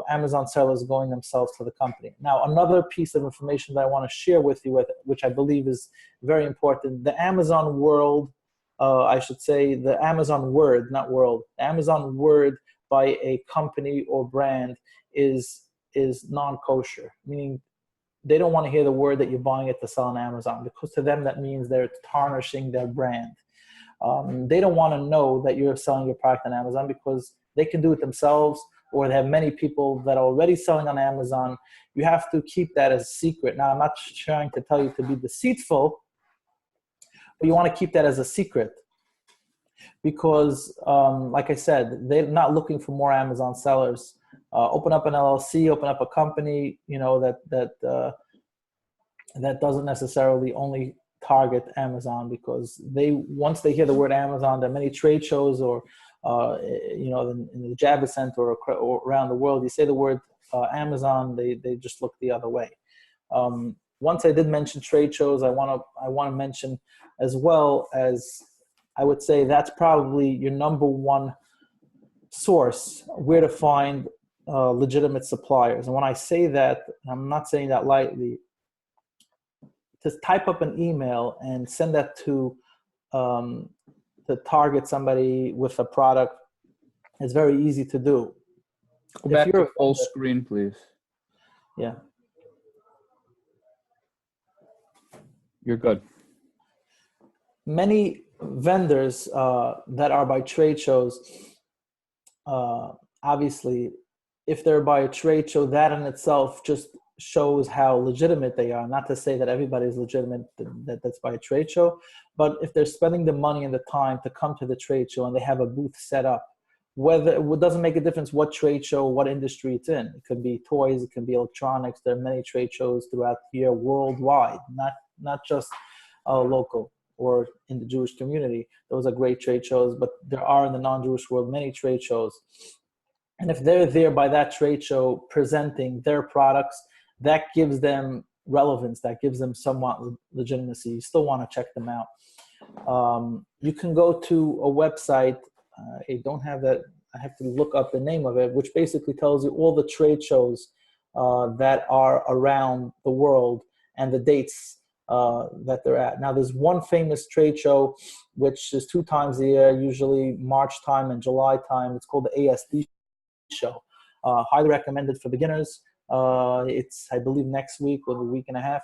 Speaker 2: Amazon sellers going themselves to the company. Now, another piece of information that I want to share with you, which I believe is very important, the Amazon world, I should say the Amazon word, not world, the Amazon word by a company or brand is non-kosher, meaning they don't want to hear the word that you're buying it to sell on Amazon, because to them that means they're tarnishing their brand. They don't want to know that you're selling your product on Amazon because they can do it themselves, or they have many people that are already selling on Amazon. You have to keep that as a secret. Now, I'm not trying to tell you to be deceitful, but you want to keep that as a secret because, like I said, they're not looking for more Amazon sellers. Open up an LLC, open up a company, that doesn't necessarily only target Amazon, because once they hear the word Amazon, there are many trade shows or in the Jabba Center or around the world, you say the word Amazon, they just look the other way. Once I did mention trade shows, I want to mention as well as, I would say that's probably your number one source where to find legitimate suppliers. And when I say that, I'm not saying that lightly. Just type up an email and send that to target somebody with a product. It's very easy to do.
Speaker 1: Go back to full screen, please.
Speaker 2: Yeah.
Speaker 1: You're good.
Speaker 2: Many vendors that are by trade shows, obviously, if they're by a trade show, that in itself just shows how legitimate they are. Not to say that everybody's legitimate that's by a trade show, but if they're spending the money and the time to come to the trade show and they have a booth set up, whether it doesn't make a difference what trade show, what industry it's in. It could be toys, it can be electronics. There are many trade shows throughout the year worldwide, not just local or in the Jewish community. Those are great trade shows, but there are in the non-Jewish world many trade shows. And if they're there by that trade show presenting their products, that gives them relevance, that gives them somewhat legitimacy. You still want to check them out. You can go to a website. I don't have that. I have to look up the name of it, which basically tells you all the trade shows that are around the world and the dates that they're at. Now, there's one famous trade show, which is 2 times a year, usually March time and July time. It's called the ASD show. Highly recommended for beginners. It's, I believe, next week or a week and a half.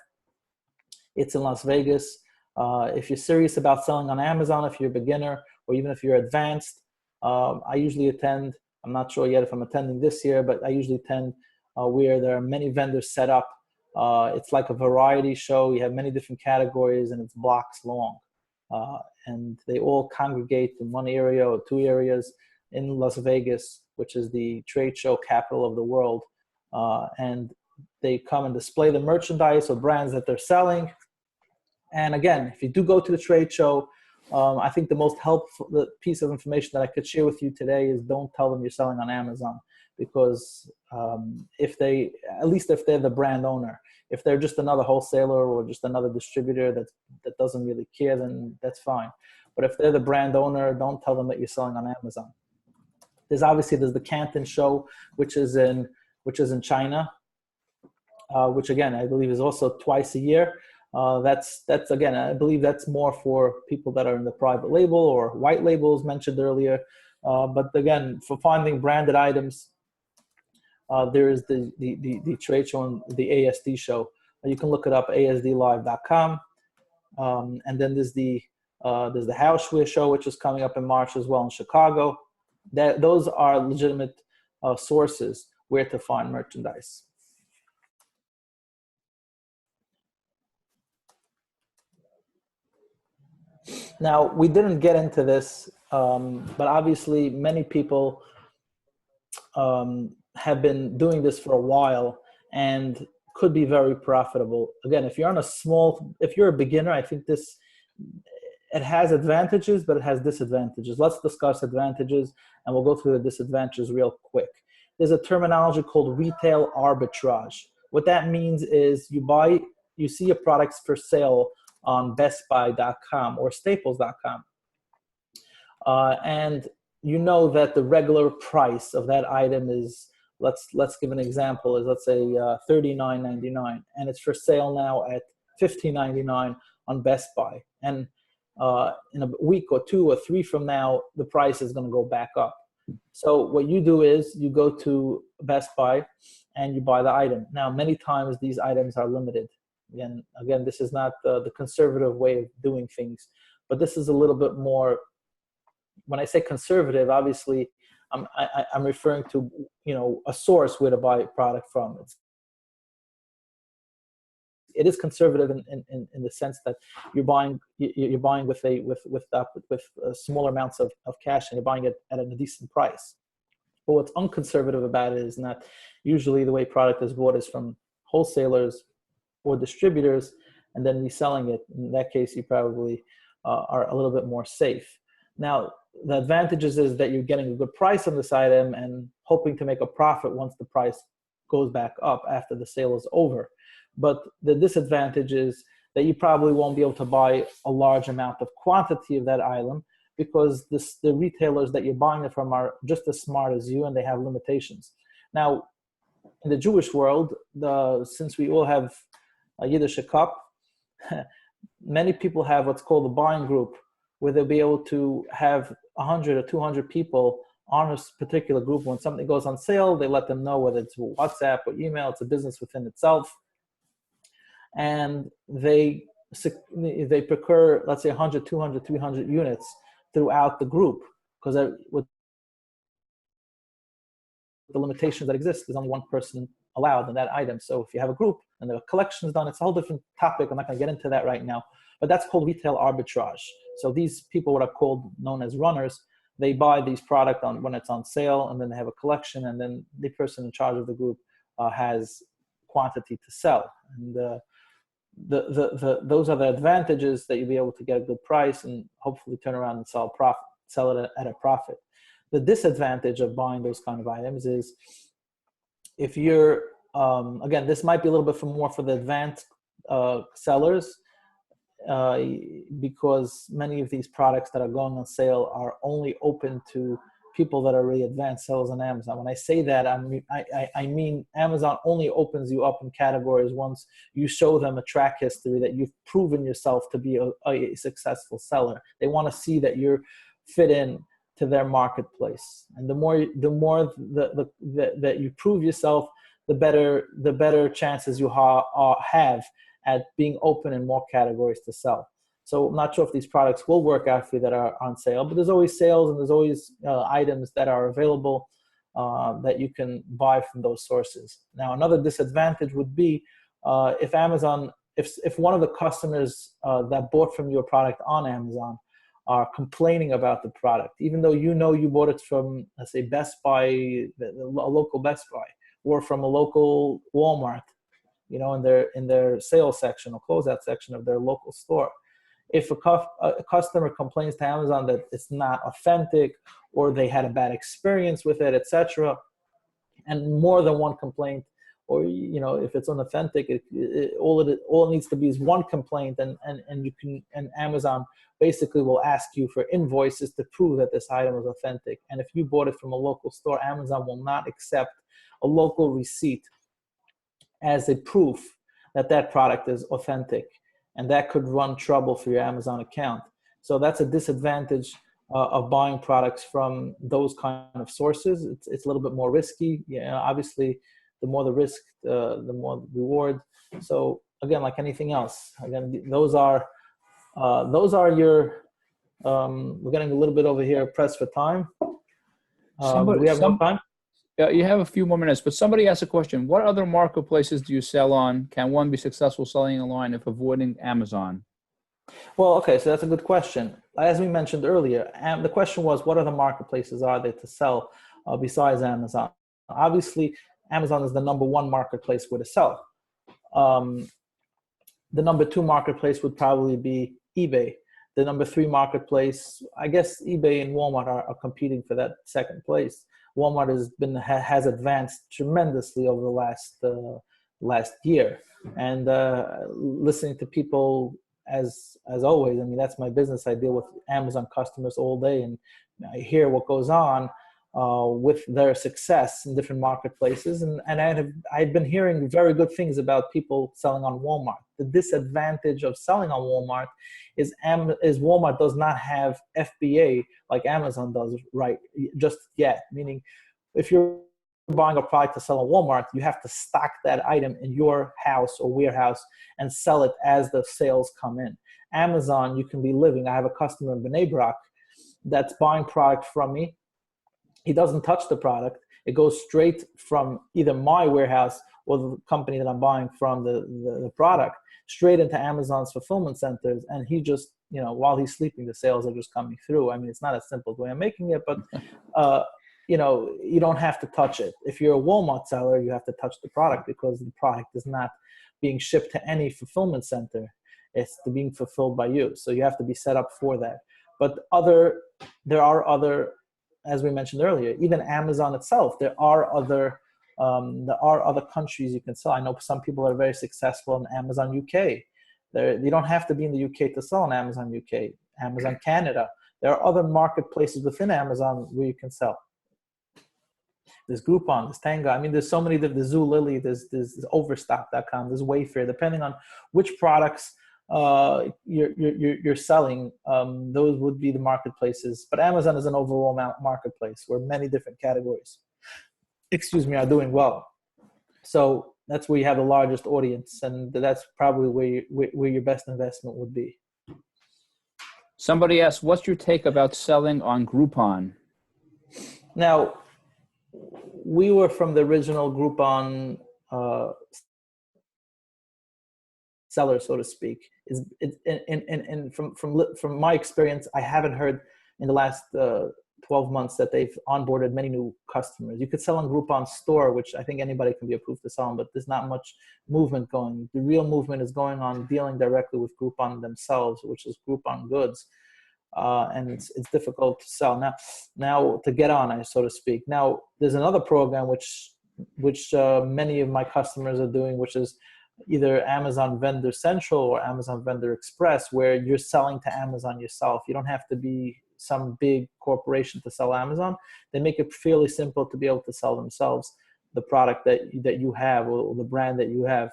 Speaker 2: It's in Las Vegas. If you're serious about selling on Amazon, if you're a beginner, or even if you're advanced, I usually attend. I'm not sure yet if I'm attending this year, but I usually attend where there are many vendors set up. It's like a variety show. You have many different categories, and it's blocks long. And they all congregate in one area or 2 areas in Las Vegas, which is the trade show capital of the world. And they come and display the merchandise or brands that they're selling. And again, if you do go to the trade show, I think the most helpful piece of information that I could share with you today is don't tell them you're selling on Amazon, because if they're the brand owner, if they're just another wholesaler or just another distributor that doesn't really care, then that's fine. But if they're the brand owner, don't tell them that you're selling on Amazon. There's the Canton show, which is in China, which again, I believe is also twice a year. That's again, I believe that's more for people that are in the private label or white labels mentioned earlier. But again, for finding branded items, there is the trade show and the ASD show. You can look it up, asdlive.com. And then there's the Houseware show, which is coming up in March as well in Chicago. Those are legitimate sources where to find merchandise. Now, we didn't get into this, but obviously many people have been doing this for a while and could be very profitable. Again, if you're a beginner, I think it has advantages, but it has disadvantages. Let's discuss advantages, and we'll go through the disadvantages real quick. There's a terminology called retail arbitrage. What that means is you see your products for sale on bestbuy.com or staples.com. And you know that the regular price of that item is, let's give an example, is let's say $39.99, and it's for sale now at $15.99 on Best Buy. And in a week or 2 or 3 from now, the price is going to go back up. So what you do is you go to Best Buy and you buy the item. Now, many times these items are limited. And again, this is not the conservative way of doing things, but this is a little bit more. When I say conservative, obviously, I'm referring to a source where to buy a product from. It is conservative in the sense that you're buying with smaller amounts of cash, and you're buying it at a decent price. But what's unconservative about it is that usually the way product is bought is from wholesalers or distributors, and then reselling it. In that case, you probably are a little bit more safe. Now, the advantages is that you're getting a good price on this item and hoping to make a profit once the price goes back up after the sale is over. But the disadvantage is that you probably won't be able to buy a large amount of quantity of that item, because the retailers that you're buying it from are just as smart as you, and they have limitations. Now, in the Jewish world, since we all have a Yiddish cup, many people have what's called a buying group, where they'll be able to have 100 or 200 people on a particular group. When something goes on sale, they let them know, whether it's WhatsApp or email. It's a business within itself. And they procure, let's say, 100, 200, 300 units throughout the group, because with the limitations that exist, there's only one person allowed in that item. So if you have a group and there are collections done, it's a whole different topic. I'm not going to get into that right now, but that's called retail arbitrage. So these people, what are known as runners, they buy these products when it's on sale, and then they have a collection, and then the person in charge of the group has quantity to sell. And those are the advantages, that you'll be able to get a good price and hopefully turn around and sell it at a profit. The disadvantage of buying those kind of items is, if you're, again, this might be a little bit more for the advanced sellers, because many of these products that are going on sale are only open to people that are really advanced sellers on Amazon. When I say that, I mean Amazon only opens you up in categories once you show them a track history that you've proven yourself to be a successful seller. They want to see that you're fit in to their marketplace, and the more that you prove yourself, the better chances you have at being open in more categories to sell. So I'm not sure if these products will work out for you that are on sale, but there's always sales, and there's always items that are available that you can buy from those sources. Now, another disadvantage would be if Amazon, if one of the customers that bought from your product on Amazon are complaining about the product, even though you bought it from, let's say, Best Buy, a local Best Buy, or from a local Walmart, in their sales section or closeout section of their local store. If a customer complains to Amazon that it's not authentic, or they had a bad experience with it, etc., and more than one complaint, or if it's unauthentic, all it needs to be is one complaint, and Amazon basically will ask you for invoices to prove that this item is authentic. And if you bought it from a local store, Amazon will not accept a local receipt as a proof that that product is authentic, and that could run trouble for your Amazon account. So that's a disadvantage of buying products from those kind of sources. It's a little bit more risky. Obviously, the more the risk, the more the reward. So again, like anything else, again, those are your. We're getting a little bit over here pressed for time. Do we have more time?
Speaker 1: You have a few more minutes, but somebody asked a question. What other marketplaces do you sell on? Can one be successful selling online if avoiding Amazon?
Speaker 2: Well, okay, so that's a good question. As we mentioned earlier, the question was, what other marketplaces are there to sell besides Amazon? Obviously, Amazon is the number one marketplace where to sell. The number two marketplace would probably be eBay. The number three marketplace, I guess eBay and Walmart are competing for that second place. Walmart has advanced tremendously over the last year, and listening to people as always. I mean, that's my business. I deal with Amazon customers all day, and I hear what goes on with their success in different marketplaces, and I've been hearing very good things about people selling on Walmart. The disadvantage of selling on Walmart is Walmart does not have FBA like Amazon does right just yet. Meaning, if you're buying a product to sell on Walmart, you have to stock that item in your house or warehouse and sell it as the sales come in. Amazon, you can be living. I have a customer in Bnei Brak that's buying product from me. He doesn't touch the product. It goes straight from either my warehouse or the company that I'm buying from the product straight into Amazon's fulfillment centers. And he just, while he's sleeping, the sales are just coming through. I mean, it's not as simple as the way I'm making it, but, you don't have to touch it. If you're a Walmart seller, you have to touch the product because the product is not being shipped to any fulfillment center. It's being fulfilled by you. So you have to be set up for that. But there are other, as we mentioned earlier, even Amazon itself, there are other There are other countries you can sell. I know some people are very successful in Amazon UK. You don't have to be in the UK to sell on Amazon UK, Amazon Canada. There are other marketplaces within Amazon where you can sell. There's Groupon, there's Tango. I mean, there's so many. There's Zulily, there's Overstock.com, there's Wayfair. Depending on which products you're selling, those would be the marketplaces. But Amazon is an overall marketplace where many different categories, are doing well. So that's where you have the largest audience, and that's probably where your best investment would be.
Speaker 1: Somebody asked, what's your take about selling on Groupon?
Speaker 2: Now, we were from the original Groupon seller, so to speak. And from my experience, I haven't heard in the last 12 months that they've onboarded many new customers. You could sell on Groupon store, which I think anybody can be approved to sell on, but there's not much movement going. The real movement is going on dealing directly with Groupon themselves, which is Groupon goods. And it's difficult to sell now to get on, so to speak. Now there's another program which many of my customers are doing, which is either Amazon Vendor Central or Amazon Vendor Express, where you're selling to Amazon yourself. You don't have to be some big corporation to sell Amazon. They make it fairly simple to be able to sell themselves the product that you have, or the brand that you have,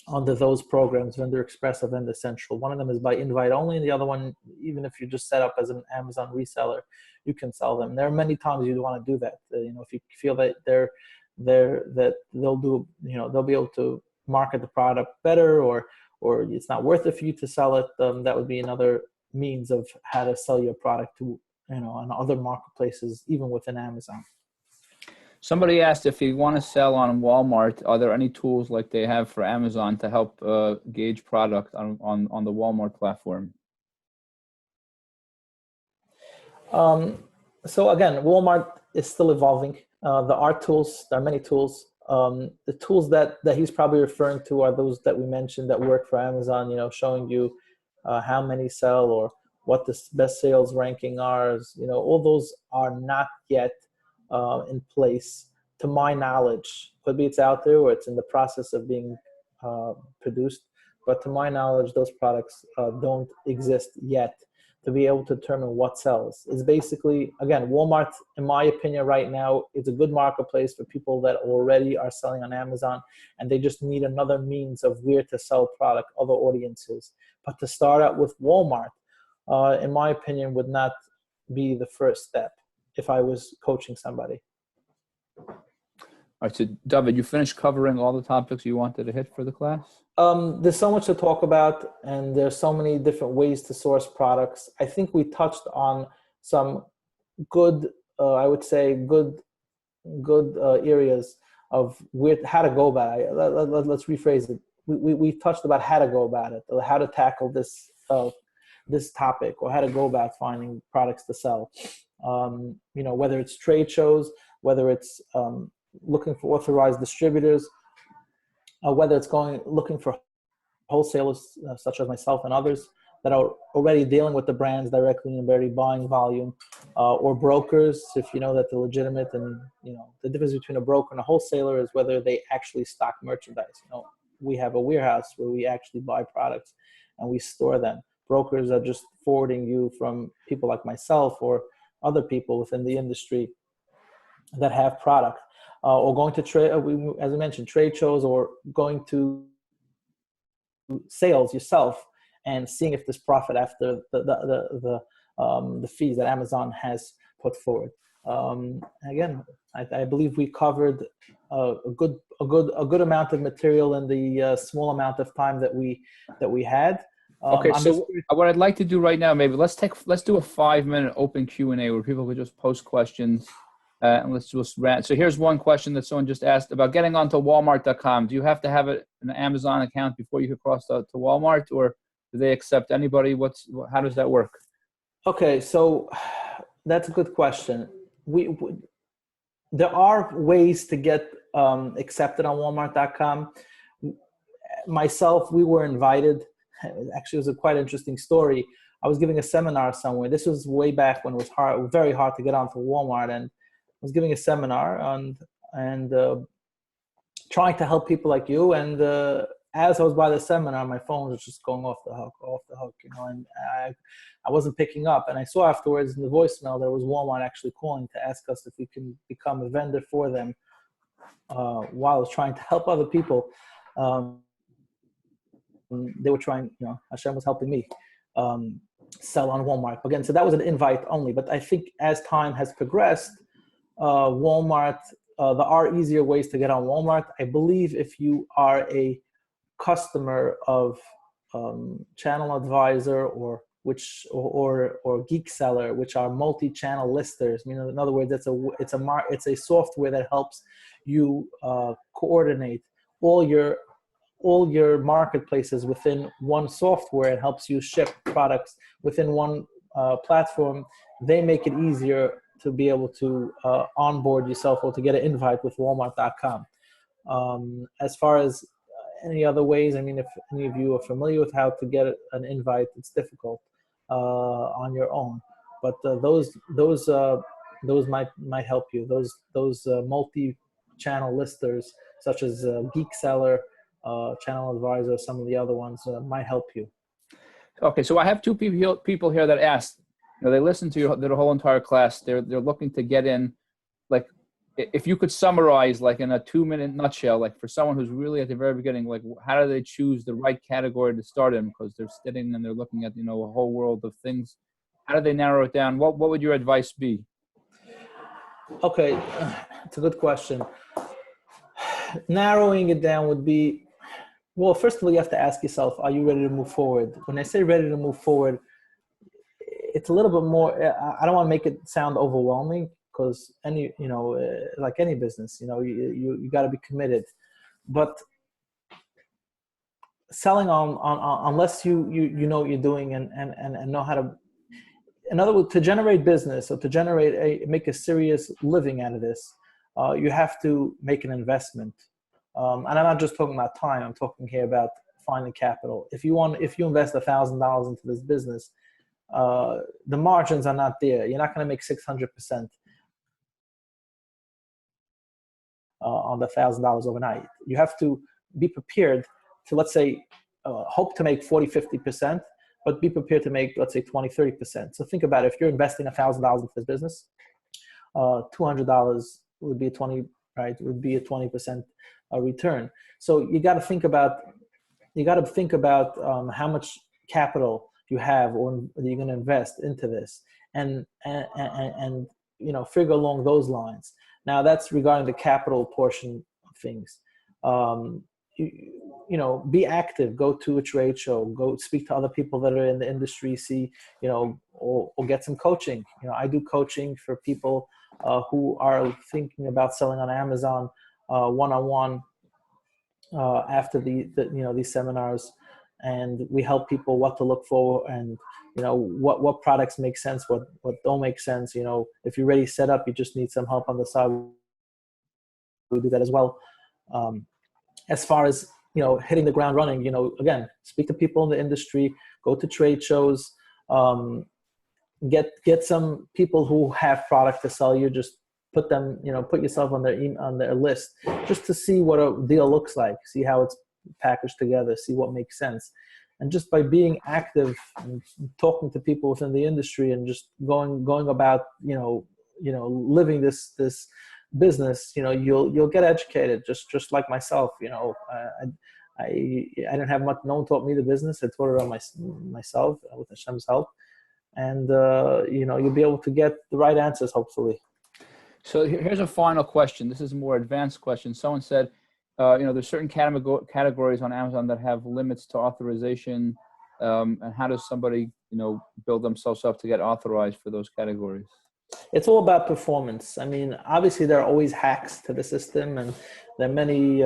Speaker 2: under those programs, Vendor Express or Vendor Central. One of them is by invite only, and the other one, even if you're just set up as an Amazon reseller, you can sell them. There are many times you want to do that. If you feel that they'll do, they'll be able to market the product better, or it's not worth it for you to sell it, that would be another means of how to sell your product to, on other marketplaces, even within Amazon.
Speaker 1: Somebody asked if you want to sell on Walmart, are there any tools like they have for Amazon to help gauge product on the Walmart platform?
Speaker 2: So again, Walmart is still evolving. There are tools. There are many tools. The tools that he's probably referring to are those that we mentioned that work for Amazon, showing you how many sell or what the best sales ranking are. All those are not yet in place, to my knowledge. Could be it's out there or it's in the process of being produced, but to my knowledge, those products don't exist yet to be able to determine what sells. It's basically, again, Walmart, in my opinion right now, is a good marketplace for people that already are selling on Amazon, and they just need another means of where to sell product, other audiences. But to start out with Walmart, in my opinion, would not be the first step if I was coaching somebody.
Speaker 1: All right, so David, you finished covering all the topics you wanted to hit for the class?
Speaker 2: There's so much to talk about, and there's so many different ways to source products. I think we touched on some good, I would say, good areas of how to go about it. Let's rephrase it. We touched about how to go about it, or how to tackle this topic, or how to go about finding products to sell. Whether it's trade shows, whether it's looking for authorized distributors, whether it's looking for wholesalers such as myself and others that are already dealing with the brands directly and already buying volume, or brokers, if you know that they're legitimate. And the difference between a broker and a wholesaler is whether they actually stock merchandise. We have a warehouse where we actually buy products and we store them. Brokers are just forwarding you from people like myself or other people within the industry that have product, or going to trade, as I mentioned, trade shows, or going to sales yourself and seeing if there's profit after the fees that Amazon has put forward. Again, I believe we covered a good amount of material in the small amount of time that we had.
Speaker 1: Okay, so what I'd like to do right now, maybe let's do a 5-minute open Q&A where people could just post questions, and let's just rant. So here's one question that someone just asked about getting onto Walmart.com. Do you have to have an Amazon account before you can cross to Walmart, or do they accept anybody? How does that work? Okay, so that's a good question. There are ways to get accepted on Walmart.com. Myself, we were invited. Actually, it was a quite interesting story. I was giving a seminar somewhere. This was way back when it was very hard to get onto Walmart, and I was giving a seminar, and
Speaker 2: and trying to help people like you. And as I was by the seminar, my phone was just going off the hook, you know, and I wasn't picking up. And I saw afterwards in the voicemail there was Walmart actually calling to ask us if we can become a vendor for them while I was trying to help other people. They were trying, you know, Hashem was helping me sell on Walmart. Again, so that was an invite only. But I think as time has progressed, Walmart, there are easier ways to get on Walmart. I believe if you are a customer of Channel Advisor or Geek Seller, which are multi-channel listers. I mean, in other words, it's a software that helps you coordinate all your marketplaces within one software. It helps you ship products within one platform. They make it easier to be able to onboard yourself or to get an invite with Walmart.com. As far as any other ways, I mean, if any of you are familiar with how to get an invite, it's difficult on your own. But those might help you. Those multi-channel listers, such as Geek Seller, Channel Advisor, some of the other ones might help you.
Speaker 1: Okay, so I have two people here that asked. You know, they listened to the whole entire class. They're looking to get in. Like, if you could summarize, like in a 2-minute nutshell, like for someone who's really at the very beginning, like how do they choose the right category to start in? Because they're sitting and they're looking at, you know, a whole world of things. How do they narrow it down? What would your advice be?
Speaker 2: Okay, it's a good question. Narrowing it down would be, well, first of all, you have to ask yourself, are you ready to move forward? When I say ready to move forward, it's a little bit more, I don't want to make it sound overwhelming, because like any business, you know, you got to be committed. But selling on unless you know what you're doing and know how to, in other words, to generate business or to make a serious living out of this, you have to make an investment. And I'm not just talking about time. I'm talking here about finding capital. If you invest $1,000 into this business, the margins are not there. You're not going to make 600% on the $1,000 overnight. You have to be prepared to, let's say, hope to make 40, 50%, but be prepared to make, let's say, 20, 30%. So think about it. If you're investing $1,000 into this business, $200 would be a 20%, return. So you got to think about how much capital you have or you're going to invest into this, and you know, figure along those lines. Now that's regarding the capital portion of things. You know, be active, go to a trade show, go speak to other people that are in the industry, see, you know, or get some coaching. You know, I do coaching for people who are thinking about selling on Amazon one-on-one after these seminars, and we help people what to look for, and you know what products make sense, what don't make sense. You know, if you're already set up, you just need some help on the side. We do that as well. As far as, you know, hitting the ground running, you know, again, speak to people in the industry, go to trade shows, get some people who have product to sell you. Just put yourself on their list, just to see what a deal looks like, see how it's packaged together, see what makes sense. And just by being active and talking to people within the industry and just going about, living this business, you know, you'll get educated, just like myself. You know, I didn't have much. No one taught me the business. I taught it on myself with Hashem's help, and you'll be able to get the right answers, hopefully.
Speaker 1: So here's a final question. This is a more advanced question. Someone said, there's certain categories on Amazon that have limits to authorization, and how does somebody, build themselves up to get authorized for those categories?
Speaker 2: It's all about performance. I mean, obviously there are always hacks to the system, and there are many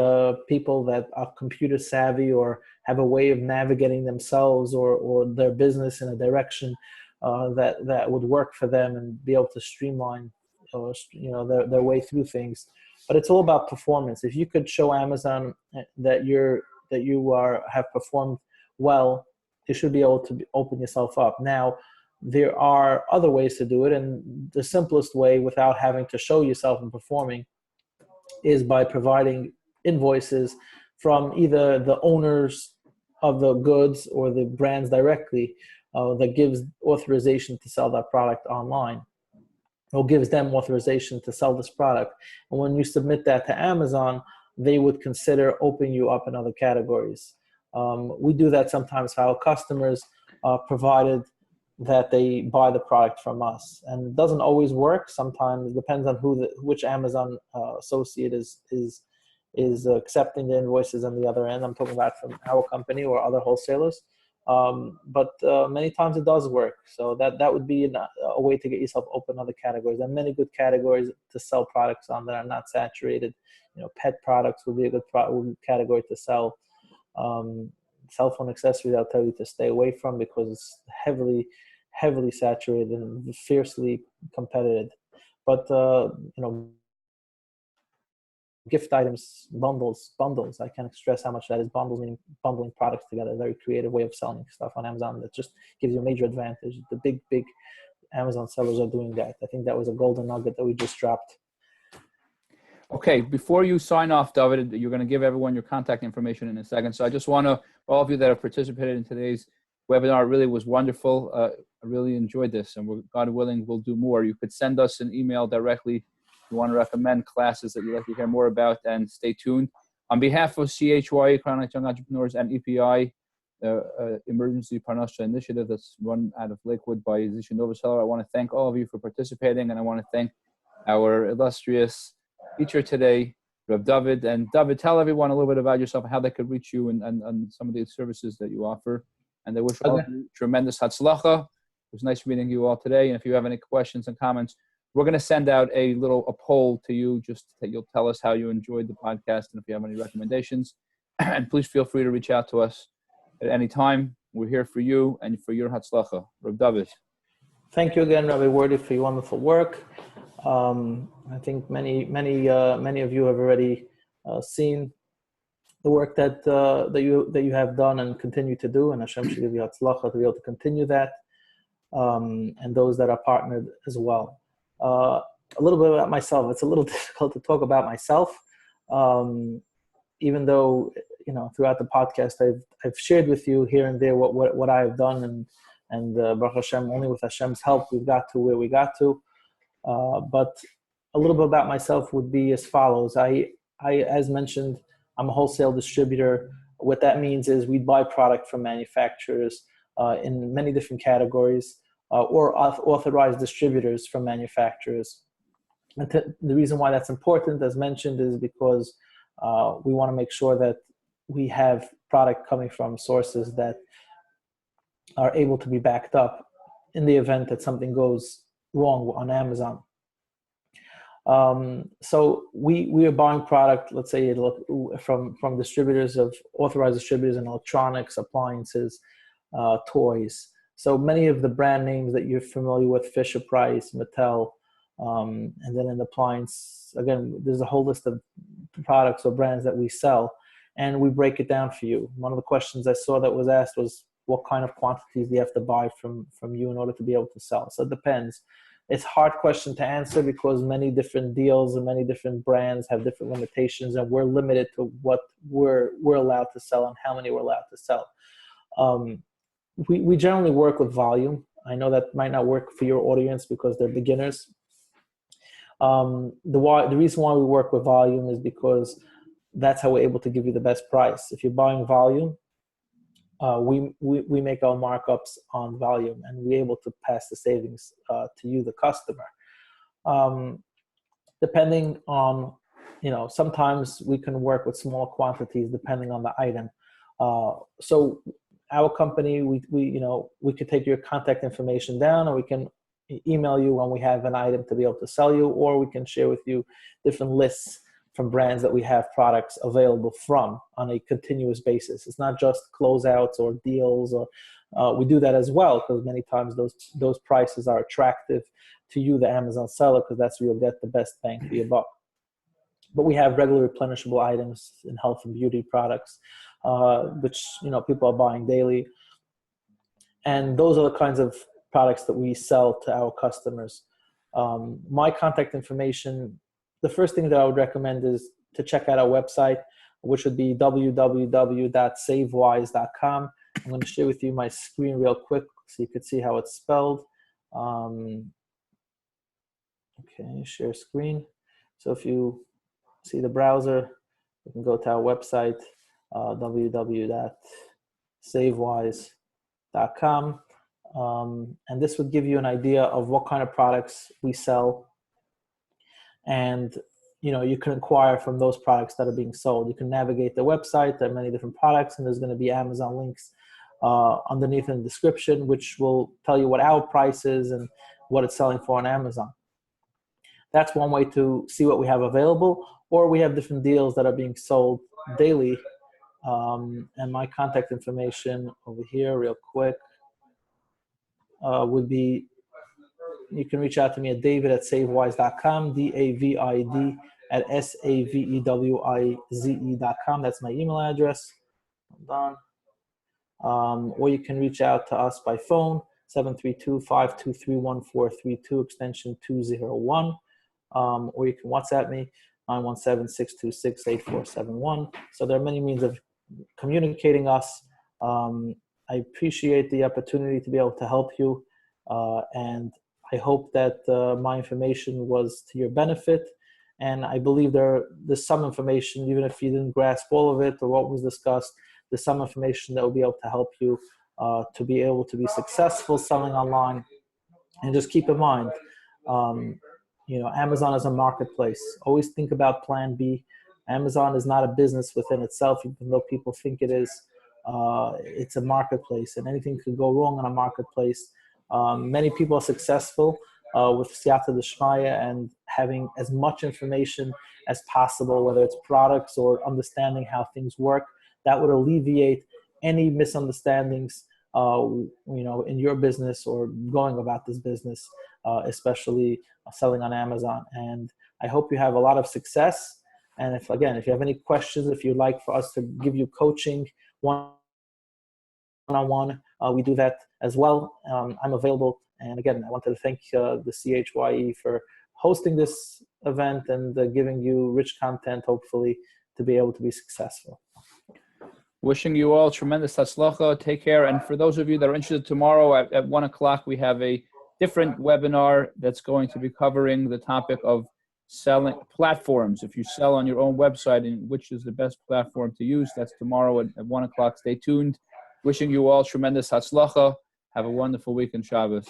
Speaker 2: people that are computer savvy or have a way of navigating themselves or their business in a direction that would work for them and be able to streamline their way through things. But it's all about performance. If you could show Amazon that you have performed well, you should be able to open yourself up. Now, there are other ways to do it, and the simplest way, without having to show yourself and performing, is by providing invoices from either the owners of the goods or the brands directly, that gives authorization to sell that product online, or gives them authorization to sell this product. And when you submit that to Amazon, they would consider opening you up in other categories. We do that sometimes for our customers, provided that they buy the product from us. And it doesn't always work. Sometimes it depends on which Amazon associate is accepting the invoices on the other end. I'm talking about from our company or other wholesalers. But many times it does work. So that would be a way to get yourself open other categories. There are many good categories to sell products on that are not saturated. Pet products would be a good category to sell. Cell phone accessories, I'll tell you to stay away from, because it's heavily saturated and fiercely competitive. But gift items, bundles. I can't stress how much that is. Bundles meaning bundling products together. A very creative way of selling stuff on Amazon that just gives you a major advantage. The big Amazon sellers are doing that. I think that was a golden nugget that we just dropped.
Speaker 1: Okay, before you sign off, David, you're going to give everyone your contact information in a second. So I just want to, all of you that have participated in today's webinar, it really was wonderful. I really enjoyed this, and God willing, we'll do more. You could send us an email directly if you want to recommend classes that you'd like to hear more about, and stay tuned. On behalf of CHY, Chronic Young Entrepreneurs, and EPI, Emergency Parnassus Initiative that's run out of Lakewood by Zisha Novoseller, I want to thank all of you for participating, and I want to thank our illustrious teacher today, Rav David. And David, tell everyone a little bit about yourself and how they could reach you and some of the services that you offer. And I wish all of you tremendous hatzlacha. It was nice meeting you all today. And if you have any questions and comments, we're going to send out a poll to you, just that you'll tell us how you enjoyed the podcast and if you have any recommendations. And please feel free to reach out to us at any time. We're here for you and for your hatzlacha. Rav David.
Speaker 2: Thank you again, Rabbi Wordy, for your wonderful work. I think many of you have already seen the work that you have done and continue to do, and Hashem should give you hatzlacha to be able to continue that, and those that are partnered as well. A little bit about myself. It's a little difficult to talk about myself, even though throughout the podcast I've shared with you here and there what I have done, and Baruch Hashem, only with Hashem's help we've got to where we got to. But a little bit about myself would be as follows. I, as mentioned, I'm a wholesale distributor. What that means is we buy product from manufacturers in many different categories, or authorized distributors from manufacturers. And the reason why that's important, as mentioned, is because we want to make sure that we have product coming from sources that are able to be backed up in the event that something goes wrong on Amazon. So we are buying product, let's say, from distributors, of authorized distributors in electronics, appliances, toys. So many of the brand names that you're familiar with, Fisher-Price, Mattel, and then in the appliance, again, there's a whole list of products or brands that we sell, and we break it down for you. One of the questions I saw that was asked was, what kind of quantities do you have to buy from you in order to be able to sell? So it depends. It's a hard question to answer because many different deals and many different brands have different limitations, and we're limited to what we're allowed to sell and how many we're allowed to sell. We generally work with volume. I know that might not work for your audience because they're beginners. The reason why we work with volume is because that's how we're able to give you the best price. If you're buying volume, we make our markups on volume, and we're able to pass the savings to you, the customer. Depending on, sometimes we can work with small quantities depending on the item. So our company, we could take your contact information down, or we can email you when we have an item to be able to sell you, or we can share with you different lists from brands that we have products available from on a continuous basis. It's not just closeouts or deals, or we do that as well, because many times those prices are attractive to you, the Amazon seller, because that's where you'll get the best bang for your buck. But we have regular replenishable items in health and beauty products, which people are buying daily, and those are the kinds of products that we sell to our customers. My contact information the first thing that I would recommend is to check out our website, which would be www.savewise.com. I'm going to share with you my screen real quick so you can see how it's spelled. Okay, share screen. So if you see the browser, you can go to our website, www.savewise.com. And this would give you an idea of what kind of products we sell. And you can acquire from those products that are being sold. You can navigate the website. There are many different products, and there's going to be Amazon links underneath in the description, which will tell you what our price is and what it's selling for on Amazon. That's one way to see what we have available, or we have different deals that are being sold daily. And my contact information over here real quick would be, you can reach out to me at david@savewise.com, david@savewize.com. That's my email address. Hold on. Or you can reach out to us by phone, 732-523-1432, extension 201. Or you can WhatsApp me, 917-626-8471. So there are many means of communicating us. I appreciate the opportunity to be able to help you, and I hope that my information was to your benefit. And I believe there's some information, even if you didn't grasp all of it or what was discussed, there's some information that will be able to help you to be able to be successful selling online. And just keep in mind, Amazon is a marketplace. Always think about plan B. Amazon is not a business within itself, even though people think it is. It's a marketplace, and anything could go wrong in a marketplace. Many people are successful with Siyata Deshmaya and having as much information as possible, whether it's products or understanding how things work. That would alleviate any misunderstandings in your business or going about this business, especially selling on Amazon. And I hope you have a lot of success. And if you have any questions, if you'd like for us to give you coaching one-on-one, we do that as well. I'm available. And again, I wanted to thank the CHYE for hosting this event and giving you rich content, hopefully, to be able to be successful.
Speaker 1: Wishing you all tremendous hatzlacha. Take care. And for those of you that are interested, tomorrow at 1 o'clock, we have a different webinar that's going to be covering the topic of selling platforms. If you sell on your own website, and which is the best platform to use, that's tomorrow at 1 o'clock. Stay tuned. Wishing you all tremendous hatzlacha. Have a wonderful week in Shabbos.